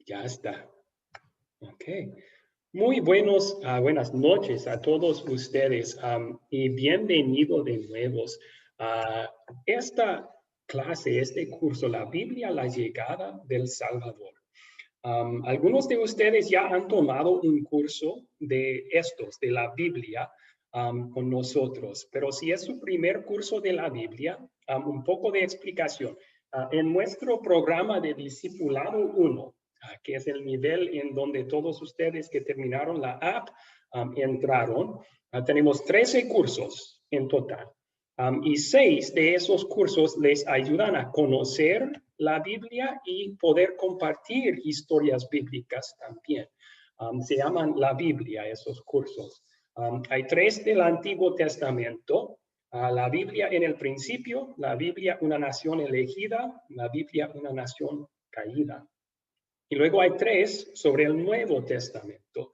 Ya está. Ok. Muy buenas noches a todos ustedes y bienvenido de nuevo a esta clase, este curso, la Biblia, la llegada del Salvador. Algunos de ustedes ya han tomado un curso de estos, de la Biblia, con nosotros, pero si es su primer curso de la Biblia, un poco de explicación. En nuestro programa de Discipulado 1, que es el nivel en donde todos ustedes que terminaron la app entraron, tenemos 13 cursos en total. Y 6 de esos cursos les ayudan a conocer la Biblia y poder compartir historias bíblicas también. Se llaman la Biblia, esos cursos. Hay 3 del Antiguo Testamento. La Biblia en el principio, la Biblia una nación elegida, la Biblia una nación caída. Y luego hay 3 sobre el Nuevo Testamento.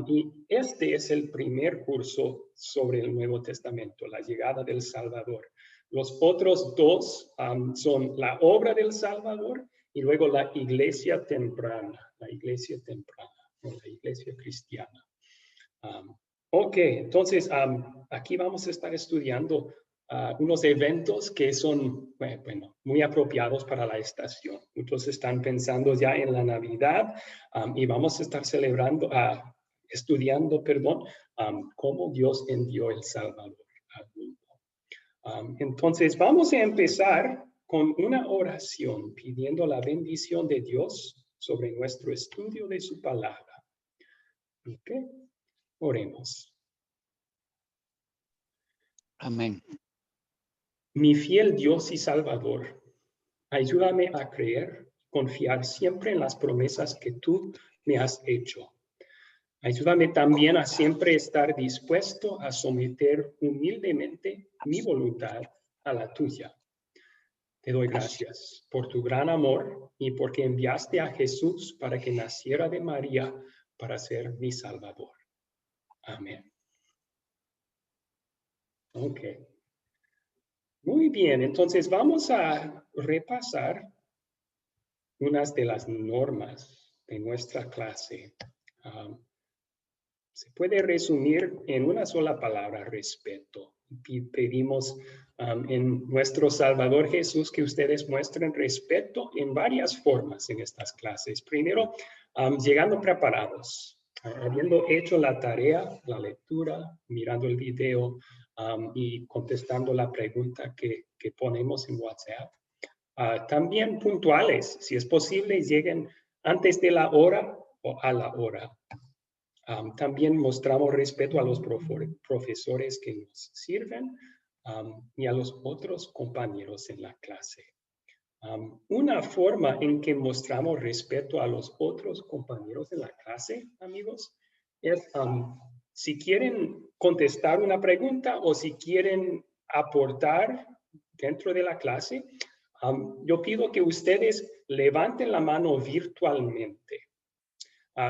Y este es el primer curso sobre el Nuevo Testamento, la llegada del Salvador. Los otros 2 son la obra del Salvador y luego la iglesia temprana, la iglesia cristiana. Ok, entonces aquí vamos a estar estudiando unos eventos que son, bueno, muy apropiados para la estación. Muchos están pensando ya en la Navidad y vamos a estar estudiando, cómo Dios envió el Salvador al mundo. Entonces vamos a empezar con una oración pidiendo la bendición de Dios sobre nuestro estudio de su palabra. Ok, oremos. Amén. Mi fiel Dios y Salvador, ayúdame a creer, confiar siempre en las promesas que tú me has hecho. Ayúdame también a siempre estar dispuesto a someter humildemente mi voluntad a la tuya. Te doy gracias por tu gran amor y porque enviaste a Jesús para que naciera de María para ser mi Salvador. Amén. Ok. Muy bien, entonces vamos a repasar unas de las normas de nuestra clase. Se puede resumir en una sola palabra: respeto. Pedimos en nuestro Salvador Jesús que ustedes muestren respeto en varias formas en estas clases. Primero, llegando preparados, habiendo hecho la tarea, la lectura, mirando el video y contestando la pregunta que ponemos en WhatsApp. También puntuales, si es posible, lleguen antes de la hora o a la hora. También mostramos respeto a los profesores que nos sirven y a los otros compañeros en la clase. Una forma en que mostramos respeto a los otros compañeros en la clase, amigos, es si quieren contestar una pregunta o si quieren aportar dentro de la clase, yo pido que ustedes levanten la mano virtualmente.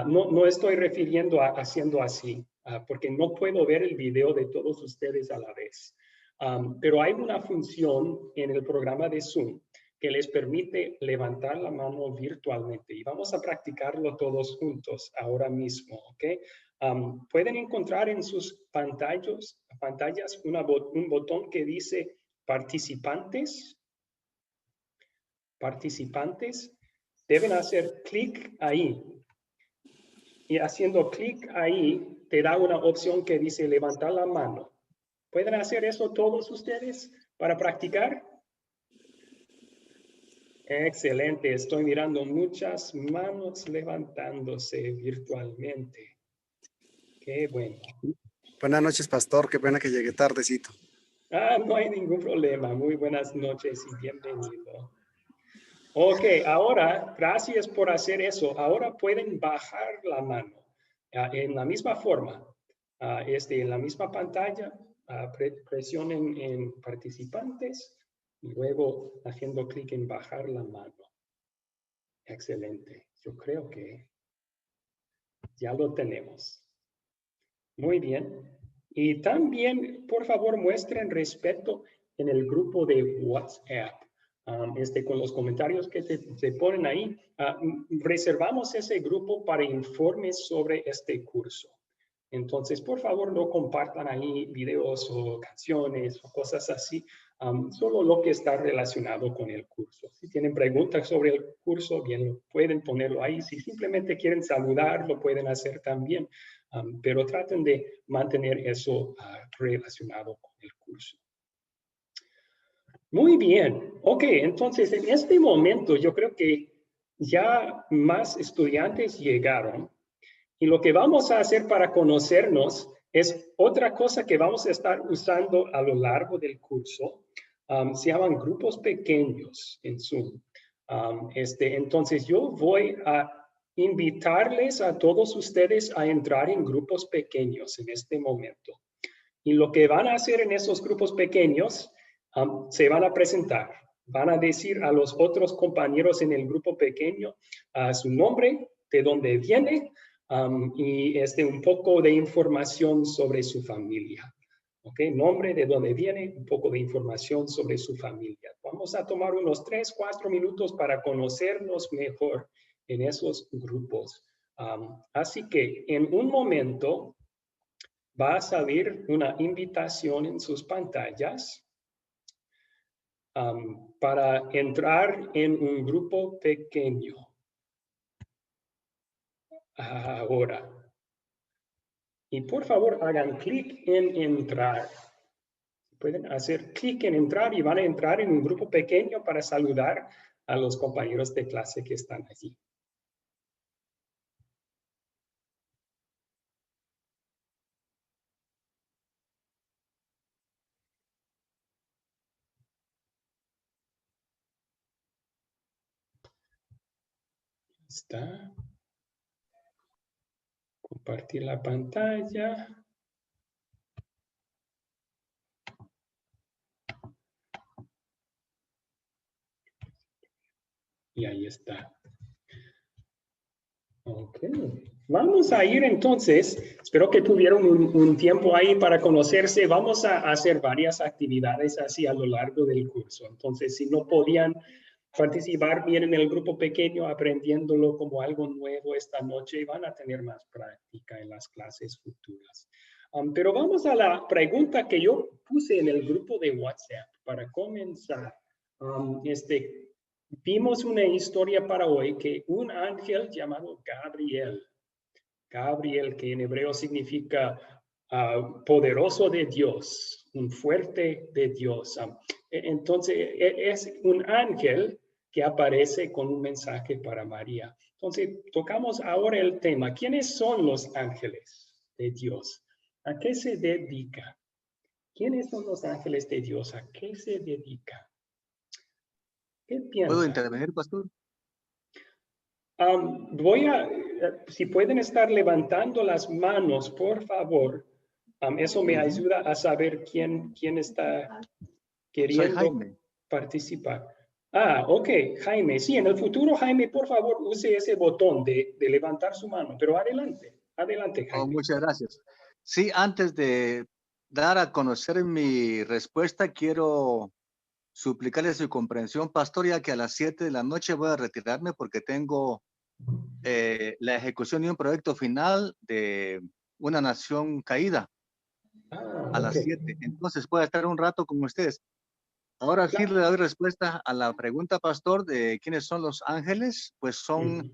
No estoy refiriendo a haciendo así, porque no puedo ver el video de todos ustedes a la vez. Pero hay una función en el programa de Zoom que les permite levantar la mano virtualmente. Y vamos a practicarlo todos juntos ahora mismo, ¿ok? Pueden encontrar en sus pantallas un botón que dice participantes. Participantes. Deben hacer clic ahí. Y haciendo clic ahí, te da una opción que dice levantar la mano. ¿Pueden hacer eso todos ustedes para practicar? Excelente, estoy mirando muchas manos levantándose virtualmente. Qué bueno. Buenas noches, pastor. Qué pena que llegué tardecito. No hay ningún problema. Muy buenas noches y bienvenido. Ok, ahora, gracias por hacer eso. Ahora pueden bajar la mano en la misma forma. En la misma pantalla, presionen en participantes y luego haciendo clic en bajar la mano. Excelente. Yo creo que ya lo tenemos. Muy bien. Y también, por favor, muestren respeto en el grupo de WhatsApp. con los comentarios que se ponen ahí, reservamos ese grupo para informes sobre este curso. Entonces, por favor, no compartan ahí videos o canciones o cosas así, solo lo que está relacionado con el curso. Si tienen preguntas sobre el curso, bien, pueden ponerlo ahí. Si simplemente quieren saludar, lo pueden hacer también, pero traten de mantener eso relacionado con el curso. Muy bien. Ok, entonces en este momento yo creo que ya más estudiantes llegaron. Y lo que vamos a hacer para conocernos es otra cosa que vamos a estar usando a lo largo del curso. Se llaman grupos pequeños en Zoom. Entonces yo voy a invitarles a todos ustedes a entrar en grupos pequeños en este momento. Y lo que van a hacer en esos grupos pequeños, se van a presentar. Van a decir a los otros compañeros en el grupo pequeño su nombre, de dónde viene, y un poco de información sobre su familia. ¿Ok? Nombre, de dónde viene, un poco de información sobre su familia. Vamos a tomar unos 3-4 minutos para conocernos mejor en esos grupos. Así que en un momento va a salir una invitación en sus pantallas para entrar en un grupo pequeño. Ahora. Y por favor, hagan clic en entrar. Pueden hacer clic en entrar y van a entrar en un grupo pequeño para saludar a los compañeros de clase que están allí. Está. Compartir la pantalla. Y ahí está. Ok. Vamos a ir entonces, espero que tuvieron un tiempo ahí para conocerse. Vamos a hacer varias actividades así a lo largo del curso. Entonces, si no podían participar bien en el grupo pequeño, aprendiéndolo como algo nuevo esta noche, van a tener más práctica en las clases futuras. Pero vamos a la pregunta que yo puse en el grupo de WhatsApp para comenzar. Vimos una historia para hoy que un ángel llamado Gabriel, que en hebreo significa poderoso de Dios, un fuerte de Dios. Entonces, es un ángel que aparece con un mensaje para María. Entonces, tocamos ahora el tema. ¿Quiénes son los ángeles de Dios? ¿A qué se dedica? ¿Quiénes son los ángeles de Dios? ¿A qué se dedica? ¿Qué piensan? ¿Puedo intervenir, pastor? Si pueden estar levantando las manos, por favor. Eso me ayuda a saber quién está queriendo participar. Ok, Jaime. Sí, en el futuro, Jaime, por favor, use ese botón de levantar su mano. Pero adelante, Jaime. Muchas gracias. Sí, antes de dar a conocer mi respuesta, quiero suplicarle su comprensión, pastor, ya que a las 7 de la noche voy a retirarme porque tengo la ejecución de un proyecto final de Una Nación Caída a las 7. Entonces puedo estar un rato con ustedes. Ahora sí le doy respuesta a la pregunta, pastor, de quiénes son los ángeles. Pues son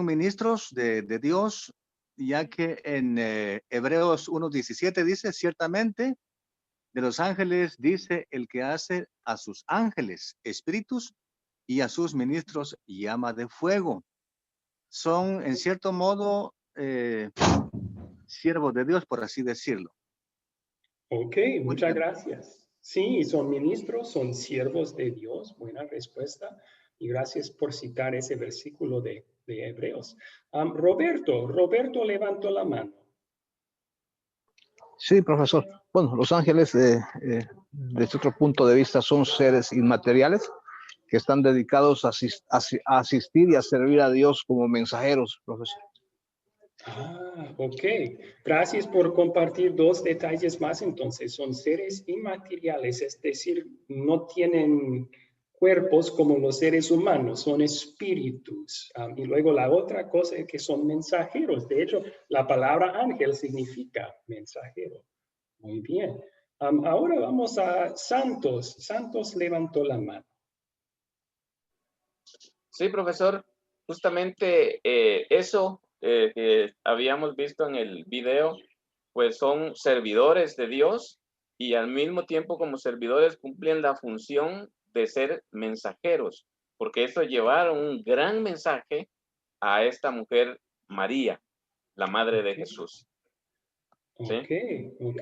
ministros de Dios, ya que en Hebreos 1:17 dice, ciertamente, de los ángeles dice el que hace a sus ángeles espíritus y a sus ministros llama de fuego. Son, en cierto modo, siervos de Dios, por así decirlo. Ok, muchas gracias. Sí, son ministros, son siervos de Dios. Buena respuesta. Y gracias por citar ese versículo de Hebreos. Roberto levantó la mano. Sí, profesor. Bueno, los ángeles, desde otro punto de vista, son seres inmateriales que están dedicados a asistir y a servir a Dios como mensajeros, profesor. Ok. Gracias por compartir dos detalles más. Entonces, son seres inmateriales, es decir, no tienen cuerpos como los seres humanos, son espíritus. Y luego la otra cosa es que son mensajeros. De hecho, la palabra ángel significa mensajero. Muy bien. Ahora vamos a Santos. Santos levantó la mano. Sí, profesor, justamente eso que habíamos visto en el video, pues son servidores de Dios y al mismo tiempo como servidores cumplen la función de ser mensajeros, porque eso llevaron un gran mensaje a esta mujer María, la madre de Jesús. ¿Sí? Ok,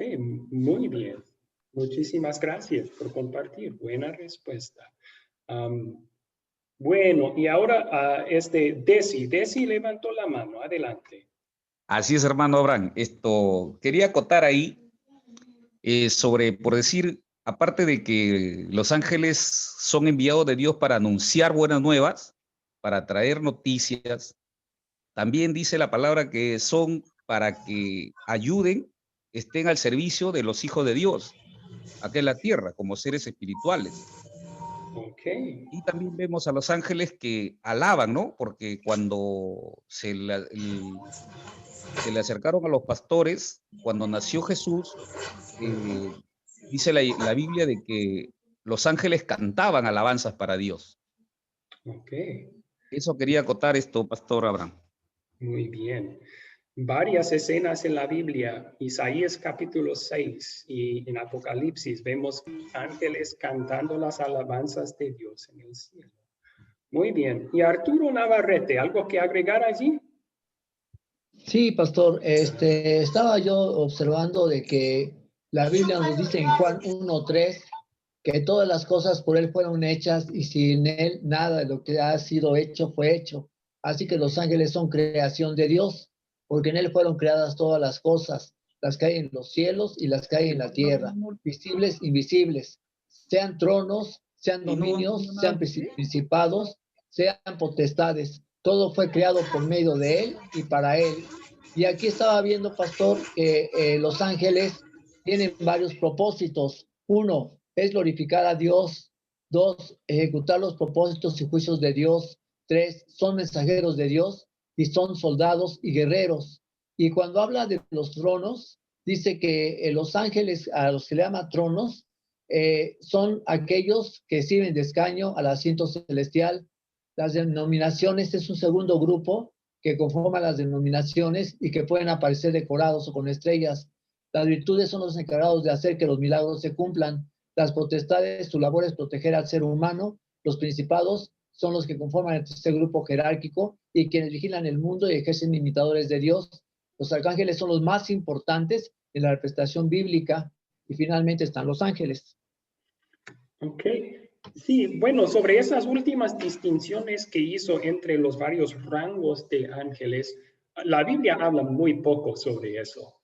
muy bien. Muchísimas gracias por compartir. Buena respuesta. Bueno, y ahora Desi levantó la mano. Adelante. Así es, hermano Abraham. Quería acotar ahí por decir, aparte de que los ángeles son enviados de Dios para anunciar buenas nuevas, para traer noticias, también dice la palabra que son para que ayuden, estén al servicio de los hijos de Dios, acá en la tierra, como seres espirituales. Ok. Y también vemos a los ángeles que alaban, ¿no? Porque cuando se le acercaron a los pastores, cuando nació Jesús, dice la Biblia de que los ángeles cantaban alabanzas para Dios. Ok, Eso quería acotar Pastor Abraham. muy bien. Varias escenas en la Biblia, Isaías capítulo 6 y en Apocalipsis, vemos ángeles cantando las alabanzas de Dios en el cielo. Muy bien. Y Arturo Navarrete, ¿algo que agregar allí? Sí, pastor, estaba yo observando de que la Biblia nos dice en Juan 1:3 que todas las cosas por él fueron hechas y sin él nada de lo que ha sido hecho fue hecho. Así que los ángeles son creación de Dios, porque en él fueron creadas todas las cosas, las que hay en los cielos y las que hay en la tierra, visibles, invisibles, sean tronos, sean dominios, sean principados, sean potestades. Todo fue creado por medio de él y para él. Y aquí estaba viendo, pastor, que los ángeles tienen varios propósitos. Uno, es glorificar a Dios. Dos, ejecutar los propósitos y juicios de Dios. Tres, son mensajeros de Dios y son soldados y guerreros. Y cuando habla de los tronos, dice que los ángeles, a los que le llama tronos, son aquellos que sirven de escaño al asiento celestial. Las denominaciones es un segundo grupo que conforman las denominaciones y que pueden aparecer decorados o con estrellas. Las virtudes son los encargados de hacer que los milagros se cumplan. Las potestades, su labor es proteger al ser humano. Los principados son los que conforman este grupo jerárquico y quienes vigilan el mundo y ejercen imitadores de Dios. Los arcángeles son los más importantes en la representación bíblica y finalmente están los ángeles. Ok. Sí, bueno, sobre esas últimas distinciones que hizo entre los varios rangos de ángeles, la Biblia habla muy poco sobre eso.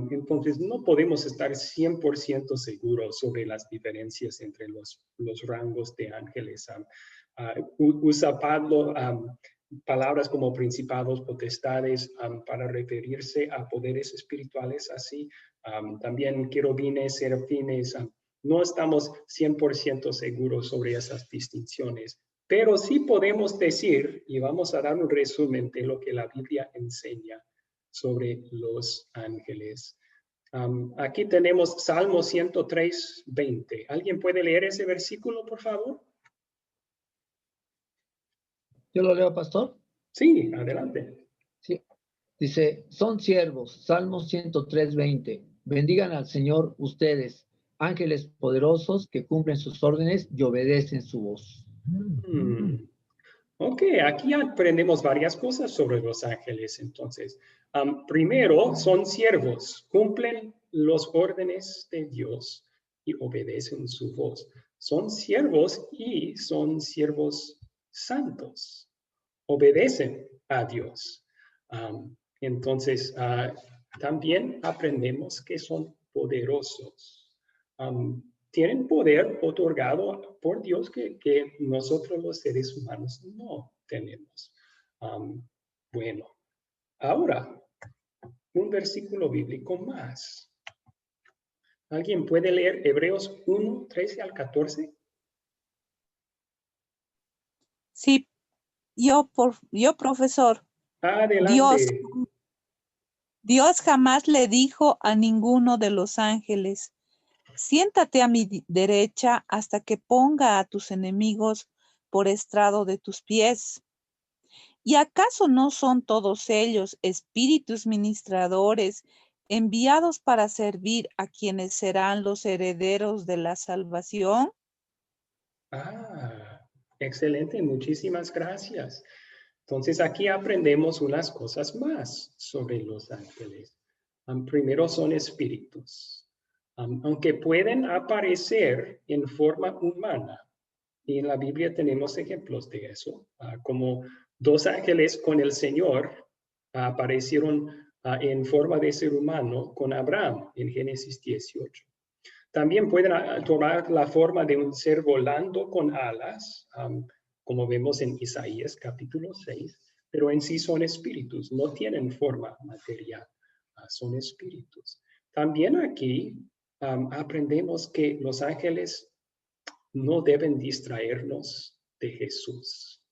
Entonces, no podemos estar 100% seguros sobre las diferencias entre los rangos de ángeles. Usa Pablo palabras como principados, potestades, para referirse a poderes espirituales así. También querubines, serafines. No estamos 100% seguros sobre esas distinciones, pero sí podemos decir, y vamos a dar un resumen de lo que la Biblia enseña sobre los ángeles. Aquí tenemos Salmo 103:20. ¿Alguien puede leer ese versículo, por favor? ¿Yo lo leo, pastor? Sí, adelante. Sí. Dice, son siervos, Salmo 103:20. Bendigan al Señor ustedes, ángeles poderosos que cumplen sus órdenes y obedecen su voz. Ok, aquí aprendemos varias cosas sobre los ángeles. Entonces, primero, son siervos, cumplen los órdenes de Dios y obedecen su voz. Son siervos y son siervos santos, obedecen a Dios. Entonces, también aprendemos que son poderosos. Tienen poder otorgado por Dios que nosotros los seres humanos no tenemos. Bueno, ahora, un versículo bíblico más. ¿Alguien puede leer Hebreos 1:13 al 14? Sí, yo, profesor. Adelante. Dios jamás le dijo a ninguno de los ángeles, siéntate a mi derecha hasta que ponga a tus enemigos por estrado de tus pies. ¿Y acaso no son todos ellos espíritus ministradores enviados para servir a quienes serán los herederos de la salvación? Excelente, muchísimas gracias. Entonces aquí aprendemos unas cosas más sobre los ángeles. Primero son espíritus. Aunque pueden aparecer en forma humana, y en la Biblia tenemos ejemplos de eso, como dos ángeles con el Señor aparecieron en forma de ser humano con Abraham en Génesis 18. También pueden tomar la forma de un ser volando con alas, como vemos en Isaías capítulo 6, pero en sí son espíritus, no tienen forma material, son espíritus. También aquí aprendemos que los ángeles no deben distraernos de Jesús.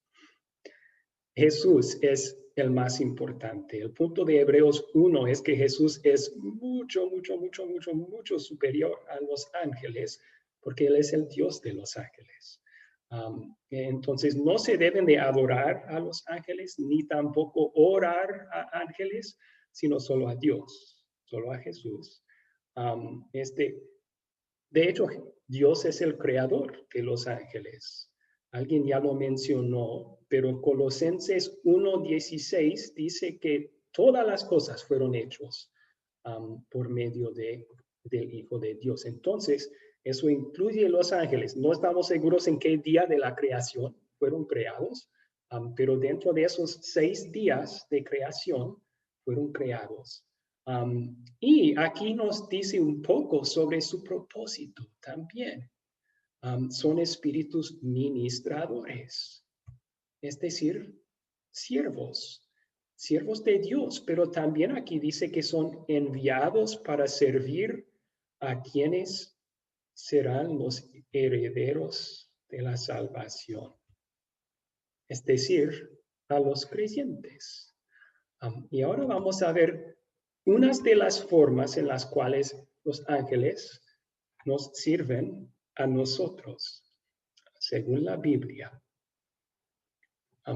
Jesús es el más importante. El punto de Hebreos 1 es que Jesús es mucho superior a los ángeles, porque Él es el Dios de los ángeles. Entonces, no se deben de adorar a los ángeles, ni tampoco orar a ángeles, sino solo a Dios, solo a Jesús. De hecho, Dios es el creador de los ángeles. Alguien ya lo mencionó, pero Colosenses 1:16 dice que todas las cosas fueron hechas por medio del Hijo de Dios. Entonces, eso incluye los ángeles. No estamos seguros en qué día de la creación fueron creados, pero dentro de esos 6 días de creación fueron creados. Y aquí nos dice un poco sobre su propósito también. Son espíritus ministradores, es decir, siervos de Dios, pero también aquí dice que son enviados para servir a quienes serán los herederos de la salvación, es decir, a los creyentes. Y ahora vamos a ver unas de las formas en las cuales los ángeles nos sirven a nosotros, según la Biblia.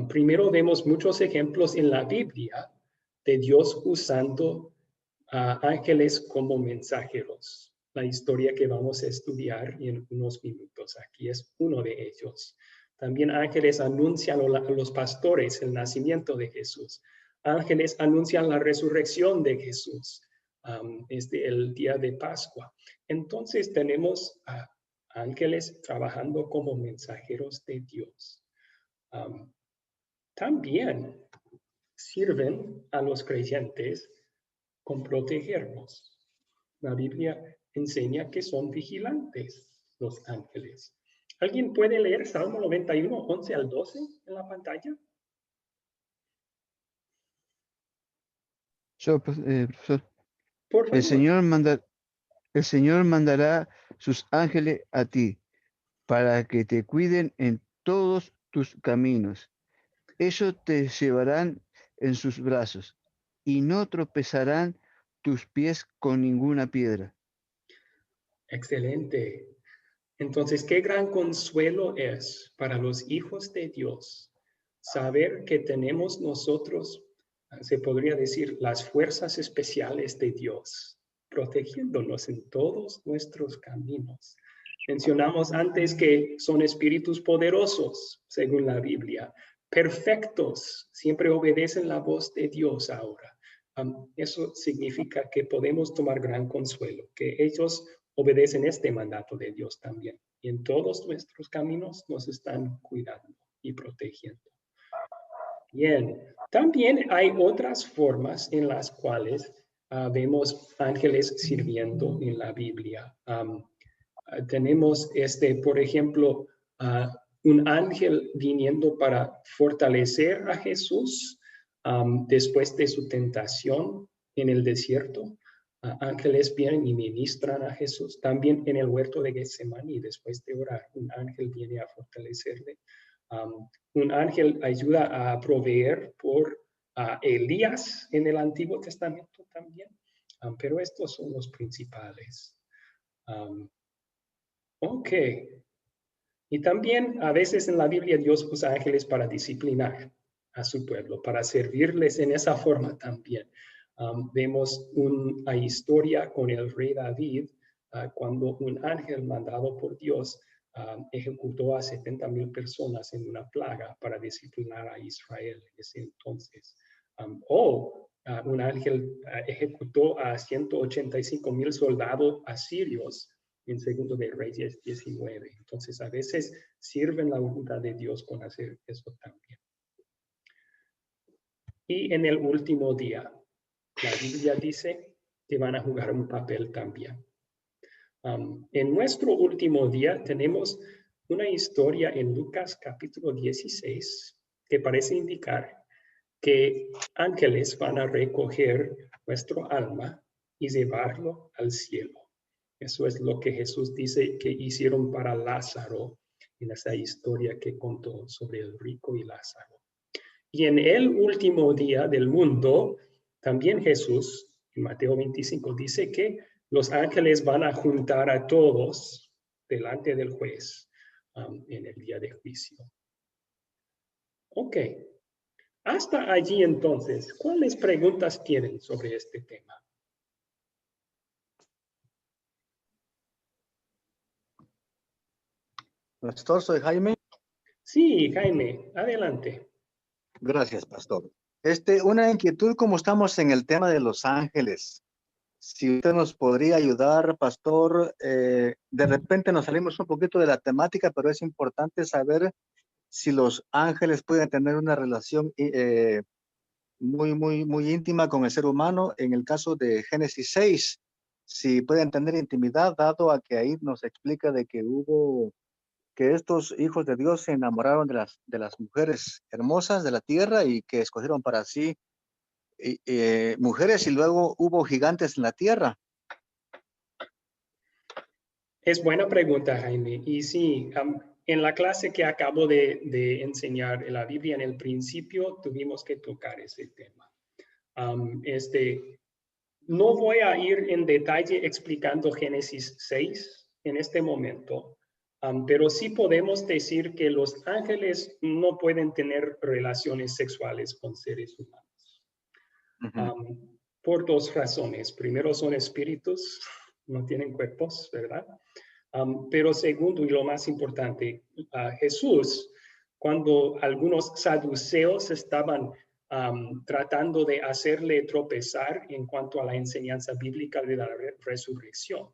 Primero vemos muchos ejemplos en la Biblia de Dios usando a ángeles como mensajeros. La historia que vamos a estudiar en unos minutos aquí es uno de ellos. También ángeles anuncian a los pastores el nacimiento de Jesús. Ángeles anuncian la resurrección de Jesús, el día de Pascua. Entonces tenemos ángeles trabajando como mensajeros de Dios. También sirven a los creyentes con protegernos. La Biblia enseña que son vigilantes los ángeles. ¿Alguien puede leer Salmo 91, 11 al 12 en la pantalla? Profesor. Por favor. El Señor mandará sus ángeles a ti para que te cuiden en todos tus caminos. Ellos te llevarán en sus brazos y no tropezarán tus pies con ninguna piedra. Excelente. Entonces, qué gran consuelo es para los hijos de Dios saber que tenemos nosotros, se podría decir, las fuerzas especiales de Dios, protegiéndonos en todos nuestros caminos. Mencionamos antes que son espíritus poderosos, según la Biblia, perfectos, siempre obedecen la voz de Dios ahora. Eso significa que podemos tomar gran consuelo, que ellos obedecen este mandato de Dios también. Y en todos nuestros caminos nos están cuidando y protegiendo. Bien, también hay otras formas en las cuales vemos ángeles sirviendo en la Biblia. Tenemos, por ejemplo, un ángel viniendo para fortalecer a Jesús después de su tentación en el desierto. Ángeles vienen y ministran a Jesús. También en el huerto de Getsemaní, después de orar, un ángel viene a fortalecerle. Un ángel ayuda a proveer por Elías en el Antiguo Testamento también, pero estos son los principales. Ok. Y también a veces en la Biblia Dios usa ángeles para disciplinar a su pueblo, para servirles en esa forma también. Vemos una historia con el rey David cuando un ángel mandado por Dios ejecutó a 70,000 personas en una plaga para disciplinar a Israel en ese entonces. Un ángel ejecutó a 185,000 soldados asirios en Segundo de Reyes 19. Entonces, a veces sirven la voluntad de Dios con hacer eso también. Y en el último día, la Biblia dice que van a jugar un papel también. En nuestro último día tenemos una historia en Lucas capítulo 16 que parece indicar que ángeles van a recoger nuestro alma y llevarlo al cielo. Eso es lo que Jesús dice que hicieron para Lázaro en esa historia que contó sobre el rico y Lázaro. Y en el último día del mundo, también Jesús, en Mateo 25, dice que los ángeles van a juntar a todos delante del juez en el día de juicio. Ok. Hasta allí entonces, ¿cuáles preguntas tienen sobre este tema? Pastor, soy Jaime. Sí, Jaime, adelante. Gracias, pastor. Una inquietud, como estamos en el tema de los ángeles. Si usted nos podría ayudar, pastor, de repente nos salimos un poquito de la temática, pero es importante saber si los ángeles pueden tener una relación muy íntima con el ser humano. En el caso de Génesis 6, si pueden tener intimidad, dado a que ahí nos explica de que estos hijos de Dios se enamoraron de las mujeres hermosas de la tierra y que escogieron para sí mujeres, y luego hubo gigantes en la tierra. Es buena pregunta, Jaime. Y sí, en la clase que acabo de enseñar en la Biblia, en el principio tuvimos que tocar ese tema. No voy a ir en detalle explicando Génesis 6 en este momento, pero sí podemos decir que los ángeles no pueden tener relaciones sexuales con seres humanos. Por dos razones. Primero, son espíritus, no tienen cuerpos, ¿verdad? Pero segundo, y lo más importante, Jesús, cuando algunos saduceos estaban tratando de hacerle tropezar en cuanto a la enseñanza bíblica de la resurrección,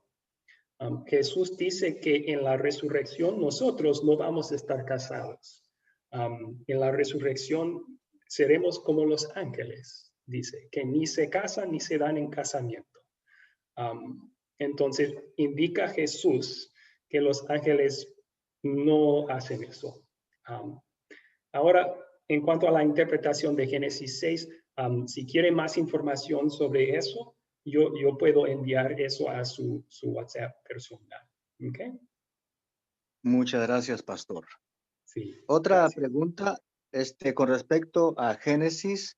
Jesús dice que en la resurrección nosotros no vamos a estar casados. En la resurrección seremos como los ángeles, dice, que ni se casan ni se dan en casamiento. Entonces, indica Jesús que los ángeles no hacen eso. Ahora, en cuanto a la interpretación de Génesis 6, si quiere más información sobre eso, yo puedo enviar eso a su WhatsApp personal. ¿Okay? Muchas gracias, pastor. Sí, Otra gracias. pregunta, con respecto a Génesis,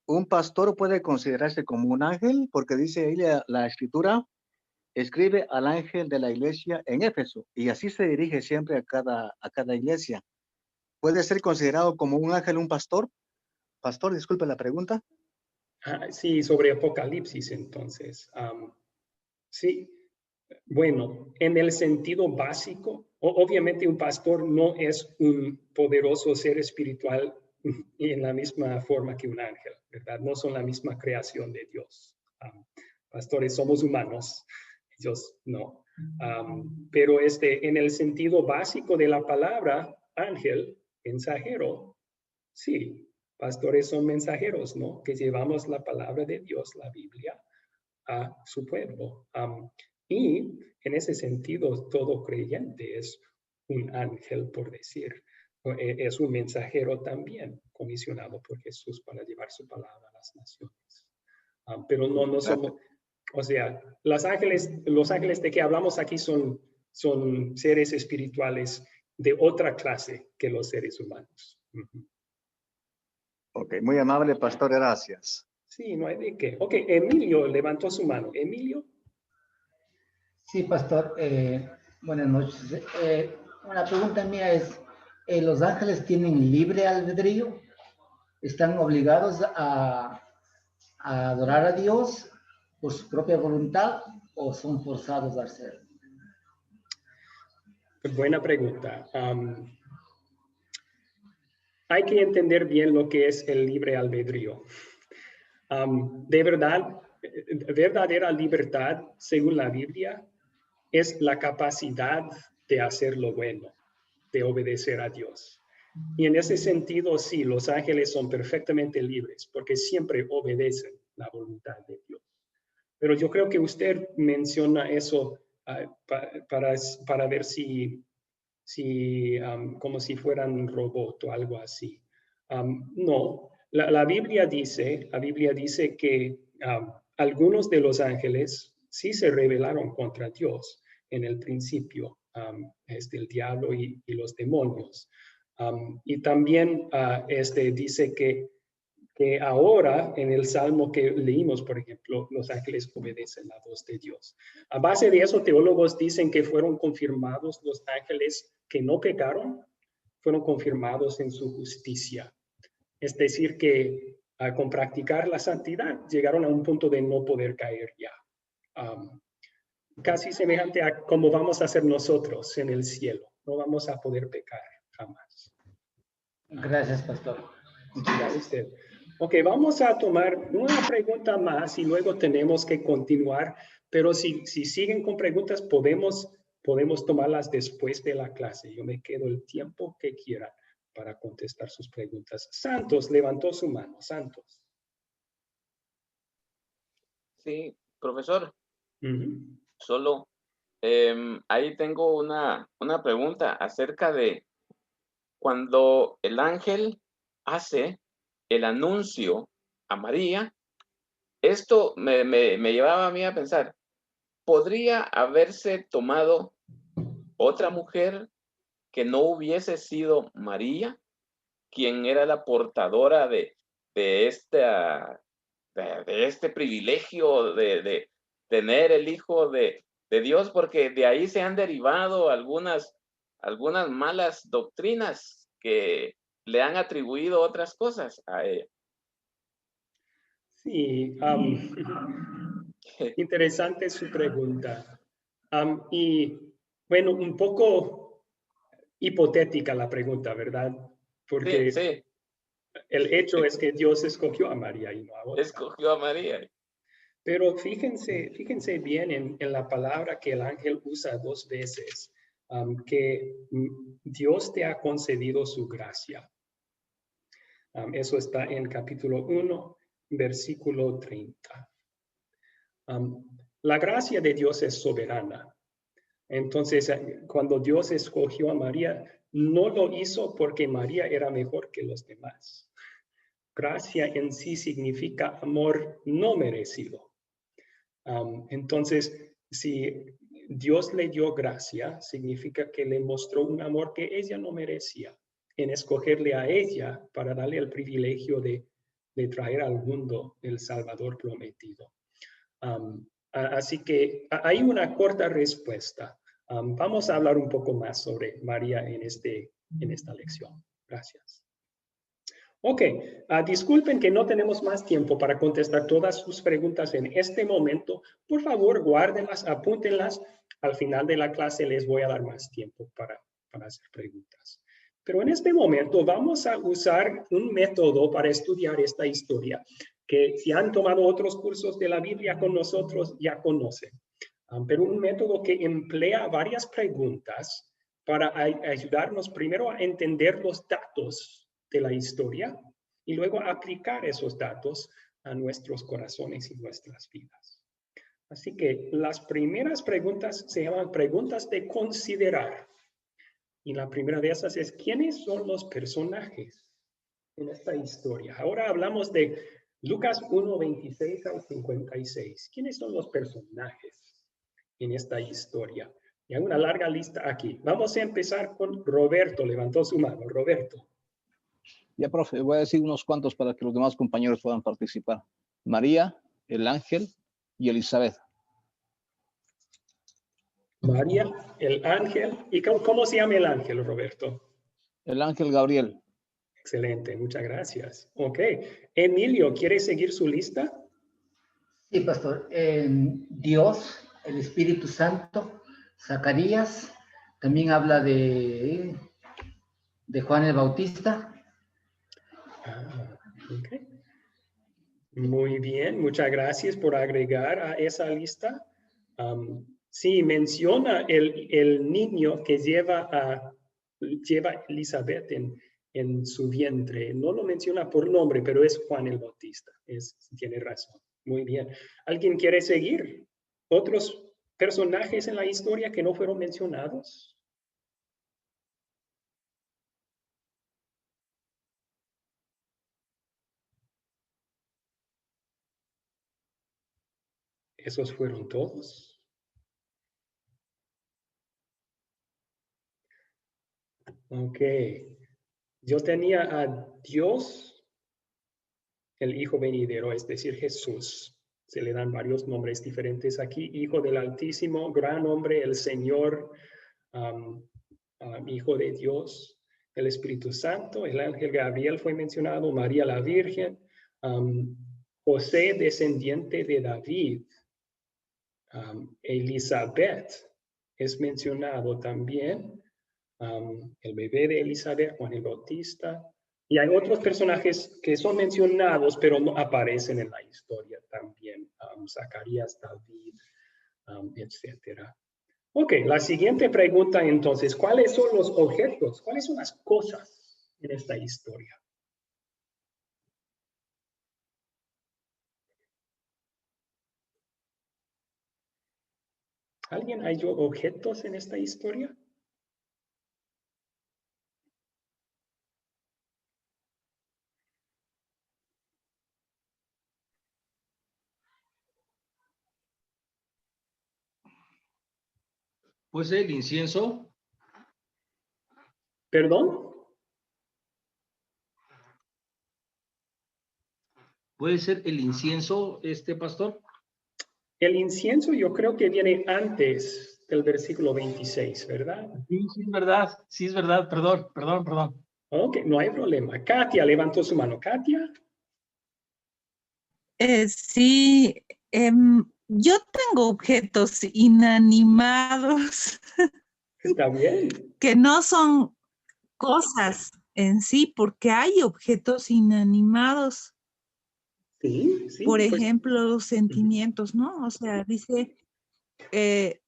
¿un pastor puede considerarse como un ángel? Porque dice ahí la escritura, escribe al ángel de la iglesia en Éfeso, y así se dirige siempre a cada iglesia. ¿Puede ser considerado como un ángel un pastor? Pastor, disculpe la pregunta. Sí, sobre Apocalipsis entonces. Sí, bueno, en el sentido básico, obviamente un pastor no es un poderoso ser espiritual en la misma forma que un ángel, ¿verdad? No son la misma creación de Dios. Pastores somos humanos, ellos no. Pero en el sentido básico de la palabra, ángel, mensajero, sí, pastores son mensajeros, ¿no? Que llevamos la palabra de Dios, la Biblia, a su pueblo. Y en ese sentido, todo creyente es un ángel, por decir. Es un mensajero también, comisionado por Jesús para llevar su palabra a las naciones. Pero no somos, o sea, los ángeles de que hablamos aquí son seres espirituales de otra clase que los seres humanos. Ok, muy amable, pastor, gracias. Sí, no hay de qué. Ok, Emilio levantó su mano. Emilio. Sí, pastor. Buenas noches. Una pregunta mía es, ¿los ángeles tienen libre albedrío? ¿Están obligados a adorar a Dios por su propia voluntad o son forzados a hacerlo? Buena pregunta. Hay que entender bien lo que es el libre albedrío. De verdad, verdadera libertad, según la Biblia, es la capacidad de hacer lo bueno, de obedecer a Dios. Y en ese sentido, sí, los ángeles son perfectamente libres porque siempre obedecen la voluntad de Dios. Pero yo creo que usted menciona eso para ver si como si fueran robot o algo así. No, la Biblia dice que algunos de los ángeles sí se rebelaron contra Dios en el principio, el diablo y los demonios. Y también dice que ahora en el Salmo que leímos, por ejemplo, los ángeles obedecen la voz de Dios. A base de eso, teólogos dicen que fueron confirmados los ángeles que no pecaron, fueron confirmados en su justicia. Es decir, que con practicar la santidad llegaron a un punto de no poder caer ya. Casi semejante a como vamos a hacer nosotros en el cielo. No vamos a poder pecar jamás. Gracias, pastor. Muchas gracias. Usted. Ok, vamos a tomar una pregunta más y luego tenemos que continuar, pero si siguen con preguntas podemos tomarlas después de la clase. Yo me quedo el tiempo que quieran para contestar sus preguntas. Santos levantó su mano. Santos. Sí, profesor. Solo ahí tengo una pregunta acerca de cuando el ángel hace el anuncio a María. Esto me llevaba a mí a pensar, ¿podría haberse tomado otra mujer que no hubiese sido María, quien era la portadora de este privilegio de tener el Hijo de Dios? Porque de ahí se han derivado algunas malas doctrinas que le han atribuido otras cosas a ella. Sí, interesante su pregunta. Y bueno, un poco hipotética la pregunta, ¿verdad? Porque sí. El hecho es que Dios escogió a María y no a otra. Escogió a María. Pero fíjense bien en la palabra que el ángel usa 2 veces, que Dios te ha concedido su gracia. Eso está en capítulo 1, versículo 30. La gracia de Dios es soberana. Entonces, cuando Dios escogió a María, no lo hizo porque María era mejor que los demás. Gracia en sí significa amor no merecido. Entonces, si Dios le dio gracia, significa que le mostró un amor que ella no merecía, en escogerle a ella para darle el privilegio de traer al mundo el Salvador prometido. Así que hay una corta respuesta. Vamos a hablar un poco más sobre María en esta lección. Gracias. Ok, disculpen que no tenemos más tiempo para contestar todas sus preguntas en este momento. Por favor, guárdenlas, apúntenlas. Al final de la clase les voy a dar más tiempo para hacer preguntas. Pero en este momento vamos a usar un método para estudiar esta historia que si han tomado otros cursos de la Biblia con nosotros ya conocen. Pero un método que emplea varias preguntas para ayudarnos primero a entender los datos de la historia y luego aplicar esos datos a nuestros corazones y nuestras vidas. Así que las primeras preguntas se llaman preguntas de considerar. Y la primera de esas es, ¿quiénes son los personajes en esta historia? Ahora hablamos de Lucas 1, 26 al 56. ¿Quiénes son los personajes en esta historia? Y hay una larga lista aquí. Vamos a empezar con Roberto. Levantó su mano. Roberto. Ya, profe, voy a decir unos cuantos para que los demás compañeros puedan participar. María, el ángel y Elizabeth. María, el ángel. ¿Y cómo se llama el ángel, Roberto? El ángel Gabriel. Excelente, muchas gracias. Ok. Emilio, ¿quiere seguir su lista? Sí, pastor. Dios, el Espíritu Santo, Zacarías, también habla de Juan el Bautista. Okay. Muy bien, muchas gracias por agregar a esa lista. Sí, menciona el niño que lleva Elizabeth en su vientre. No lo menciona por nombre, pero es Juan el Bautista. Tiene razón. Muy bien. ¿Alguien quiere seguir? ¿Otros personajes en la historia que no fueron mencionados? ¿Esos fueron todos? Ok. Yo tenía a Dios, el Hijo venidero, es decir, Jesús. Se le dan varios nombres diferentes aquí. Hijo del Altísimo, gran hombre, el Señor, Hijo de Dios, el Espíritu Santo, el ángel Gabriel fue mencionado, María la Virgen, José, descendiente de David, Elizabeth es mencionado también, el bebé de Elizabeth, Juan el Bautista, y hay otros personajes que son mencionados, pero no aparecen en la historia también, Zacarías, David, etcétera. Ok, la siguiente pregunta entonces, ¿cuáles son los objetos? ¿Cuáles son las cosas en esta historia? ¿Alguien halló objetos en esta historia? Pues el incienso. ¿Perdón? ¿Puede ser el incienso, pastor? El incienso yo creo que viene antes del versículo 26, ¿verdad? Sí, sí es verdad. Sí es verdad. Perdón. Ok, no hay problema. Katia levantó su mano. Katia. Sí, yo tengo objetos inanimados Está bien. que no son cosas en sí, porque hay objetos inanimados. Sí. Por pues, ejemplo, los sentimientos, ¿no? O sea, dice, de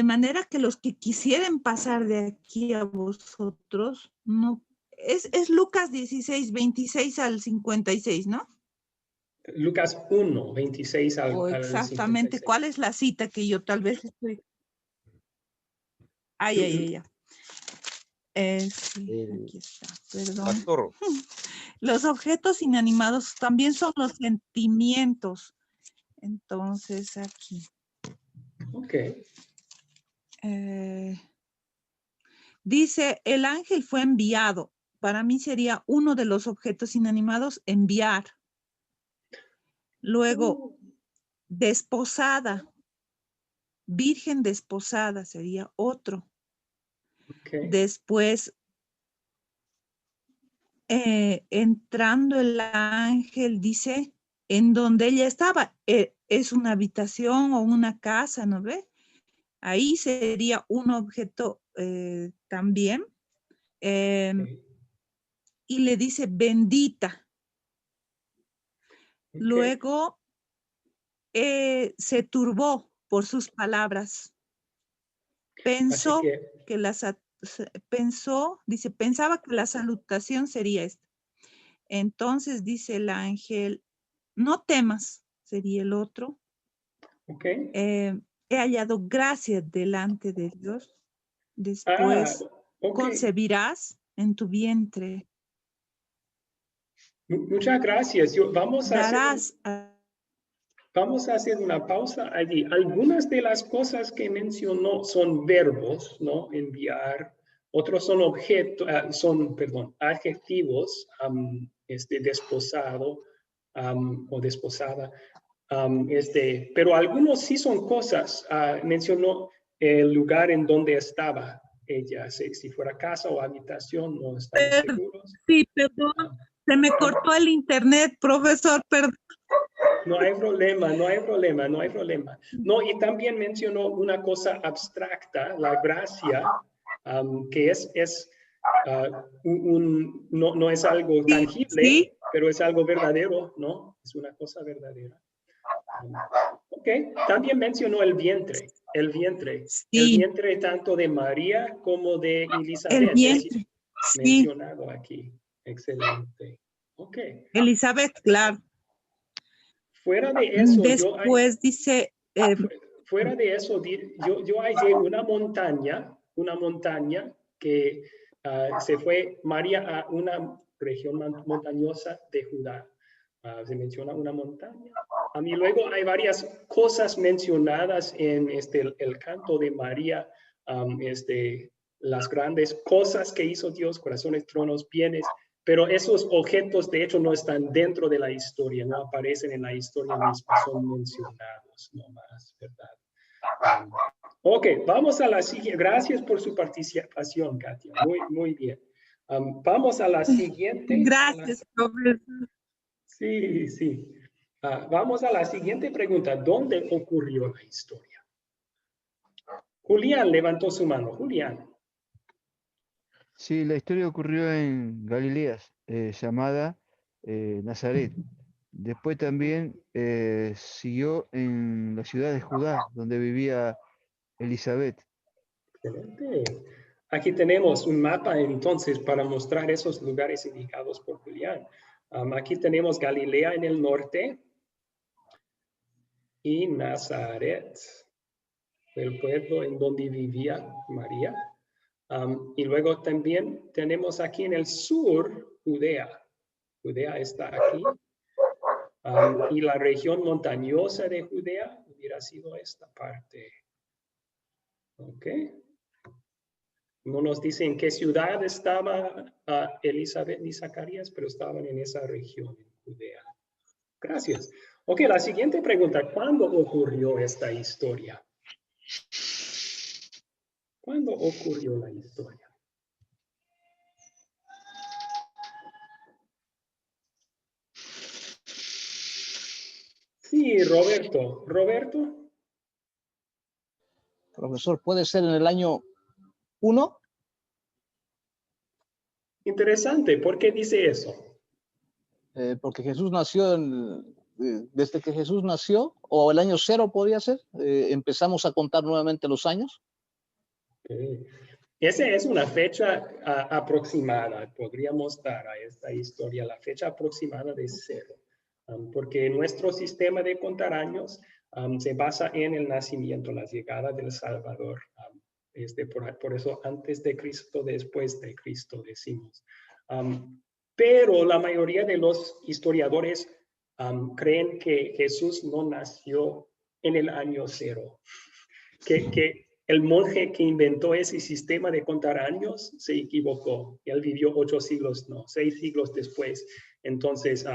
manera que los que quisieren pasar de aquí a vosotros, no, es Lucas 16, 26 al 56, ¿no? Lucas 1, 26 al Exactamente, 56. ¿cuál es la cita que yo tal vez estoy? Ay. Sí, aquí está, perdón. Pastor. Los objetos inanimados también son los sentimientos. Entonces, aquí. Ok. Dice, el ángel fue enviado. Para mí sería uno de los objetos inanimados, enviar. Luego, desposada. Virgen desposada sería otro. Okay. Después, entrando el ángel, dice, en donde ella estaba, es una habitación o una casa, ¿no ve? Ahí sería un objeto también. Y le dice, bendita. Okay. Luego, se turbó por sus palabras. Pensó pensaba que la salutación sería esta. Entonces dice el ángel, no temas, sería el otro. Okay. He hallado gracia delante de Dios. Después concebirás en tu vientre. Muchas gracias. Vamos a darás Vamos a hacer una pausa allí. Algunas de las cosas que mencionó son verbos, ¿no? Enviar. Otros son objetos, adjetivos, desposado o desposada. Pero algunos sí son cosas. Mencionó el lugar en donde estaba ella, si fuera casa o habitación, no estamos seguros. Sí, perdón, se me cortó el internet, profesor, perdón. No hay problema, no hay problema, no hay problema. No, y también mencionó una cosa abstracta, la gracia, que no es algo tangible, sí. pero es algo verdadero, ¿no? Es una cosa verdadera. Ok, también mencionó el vientre, el vientre tanto de María como de Elizabeth. El vientre, sí. Mencionado aquí, excelente. Ok. Elizabeth, claro. Fuera de eso, después dice... fuera de eso, yo hallé una montaña que se fue María a una región montañosa de Judá. Se menciona una montaña. Y luego hay varias cosas mencionadas en el canto de María, las grandes cosas que hizo Dios, corazones, tronos, bienes, pero esos objetos de hecho no están dentro de la historia, no aparecen en la historia misma, son mencionados nomás, ¿verdad? Ok, vamos a la siguiente. Gracias por su participación, Katia. Muy bien. Vamos a la siguiente. Gracias, profesor. Sí. Vamos a la siguiente pregunta. ¿Dónde ocurrió la historia? Julián levantó su mano. Julián. Sí, la historia ocurrió en Galilea, llamada Nazaret. Después también siguió en la ciudad de Judá, donde vivía Elizabeth. Excelente. Aquí tenemos un mapa entonces para mostrar esos lugares indicados por Julián. Aquí tenemos Galilea en el norte y Nazaret, el pueblo en donde vivía María. Y luego también tenemos aquí en el sur Judea. Judea está aquí. Y la región montañosa de Judea hubiera sido esta parte. Ok. No nos dice en qué ciudad estaba Elizabeth ni Zacarías, pero estaban en esa región, en Judea. Gracias. Ok, la siguiente pregunta. ¿Cuándo ocurrió esta historia? ¿Cuándo ocurrió la historia? Sí, Roberto. ¿Roberto? Profesor, ¿puede ser en el año 1? Interesante. ¿Por qué dice eso? Porque Jesús nació desde que Jesús nació, o el año 0 podría ser, empezamos a contar nuevamente los años. Esa es una fecha aproximada. Podríamos dar a esta historia la fecha aproximada de 0. Porque nuestro sistema de contar años se basa en el nacimiento, la llegada del Salvador. Por eso antes de Cristo, después de Cristo decimos. Pero la mayoría de los historiadores creen que Jesús no nació en el año 0. Que el monje que inventó ese sistema de contar años se equivocó. Él vivió 8 siglos, no, 6 siglos después. Entonces,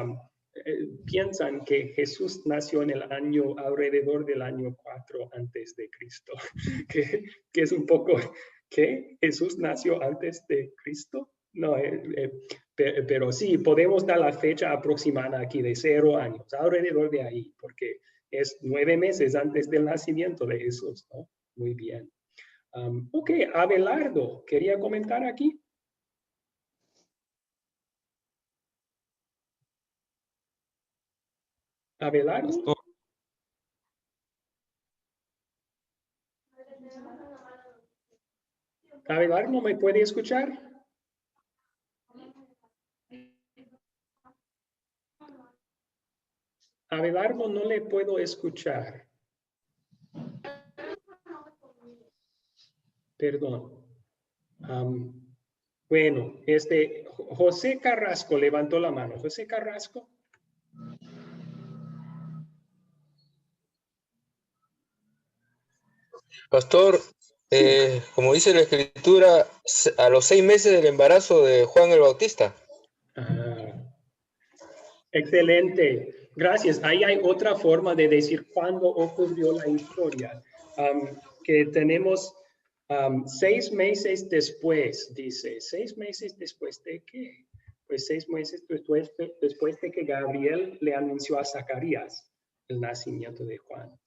piensan que Jesús nació en el año, alrededor del año 4 antes de Cristo. que es un poco, ¿qué? ¿Jesús nació antes de Cristo? No, pero sí, podemos dar la fecha aproximada aquí de 0 años, alrededor de ahí, porque es 9 meses antes del nacimiento de Jesús, ¿no? Muy bien. Ok, Abelardo, ¿quería comentar aquí? Abelardo. Abelardo, ¿me puede escuchar? Abelardo, no le puedo escuchar. Perdón. Bueno, José Carrasco levantó la mano. José Carrasco. Pastor, como dice la Escritura, a los 6 meses del embarazo de Juan el Bautista. Excelente. Gracias. Ahí hay otra forma de decir cuándo ocurrió la historia. Que tenemos 6 meses después, dice. 6 meses después de qué? Pues 6 meses después de que Gabriel le anunció a Zacarías el nacimiento de Juan.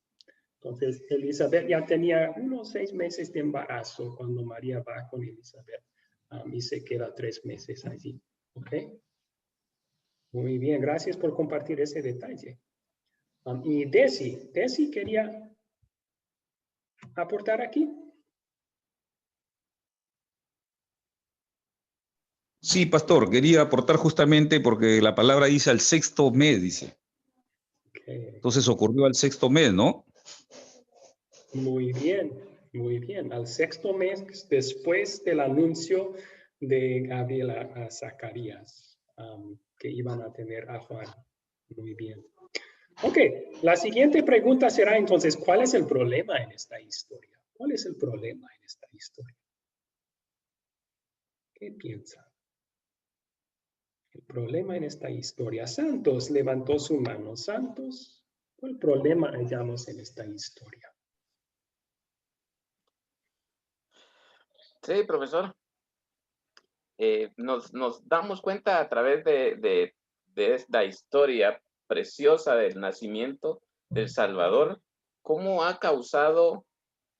Entonces, Elizabeth ya tenía unos 6 meses de embarazo cuando María va con Elizabeth y se queda 3 meses allí. ¿Ok? Muy bien, gracias por compartir ese detalle. Y Desi quería aportar aquí. Sí, pastor, quería aportar justamente porque la palabra dice al 6º mes, dice. Okay. Entonces ocurrió al 6º mes, ¿no? Muy bien, muy bien. Al 6º mes después del anuncio de Gabriel a Zacarías, que iban a tener a Juan. Muy bien. Ok, la siguiente pregunta será entonces, ¿cuál es el problema en esta historia? ¿Cuál es el problema en esta historia? ¿Qué piensan? El problema en esta historia. Santos levantó su mano. Santos, ¿cuál problema hallamos en esta historia? Sí, profesor. Nos damos cuenta a través de esta historia preciosa del nacimiento del Salvador, cómo ha causado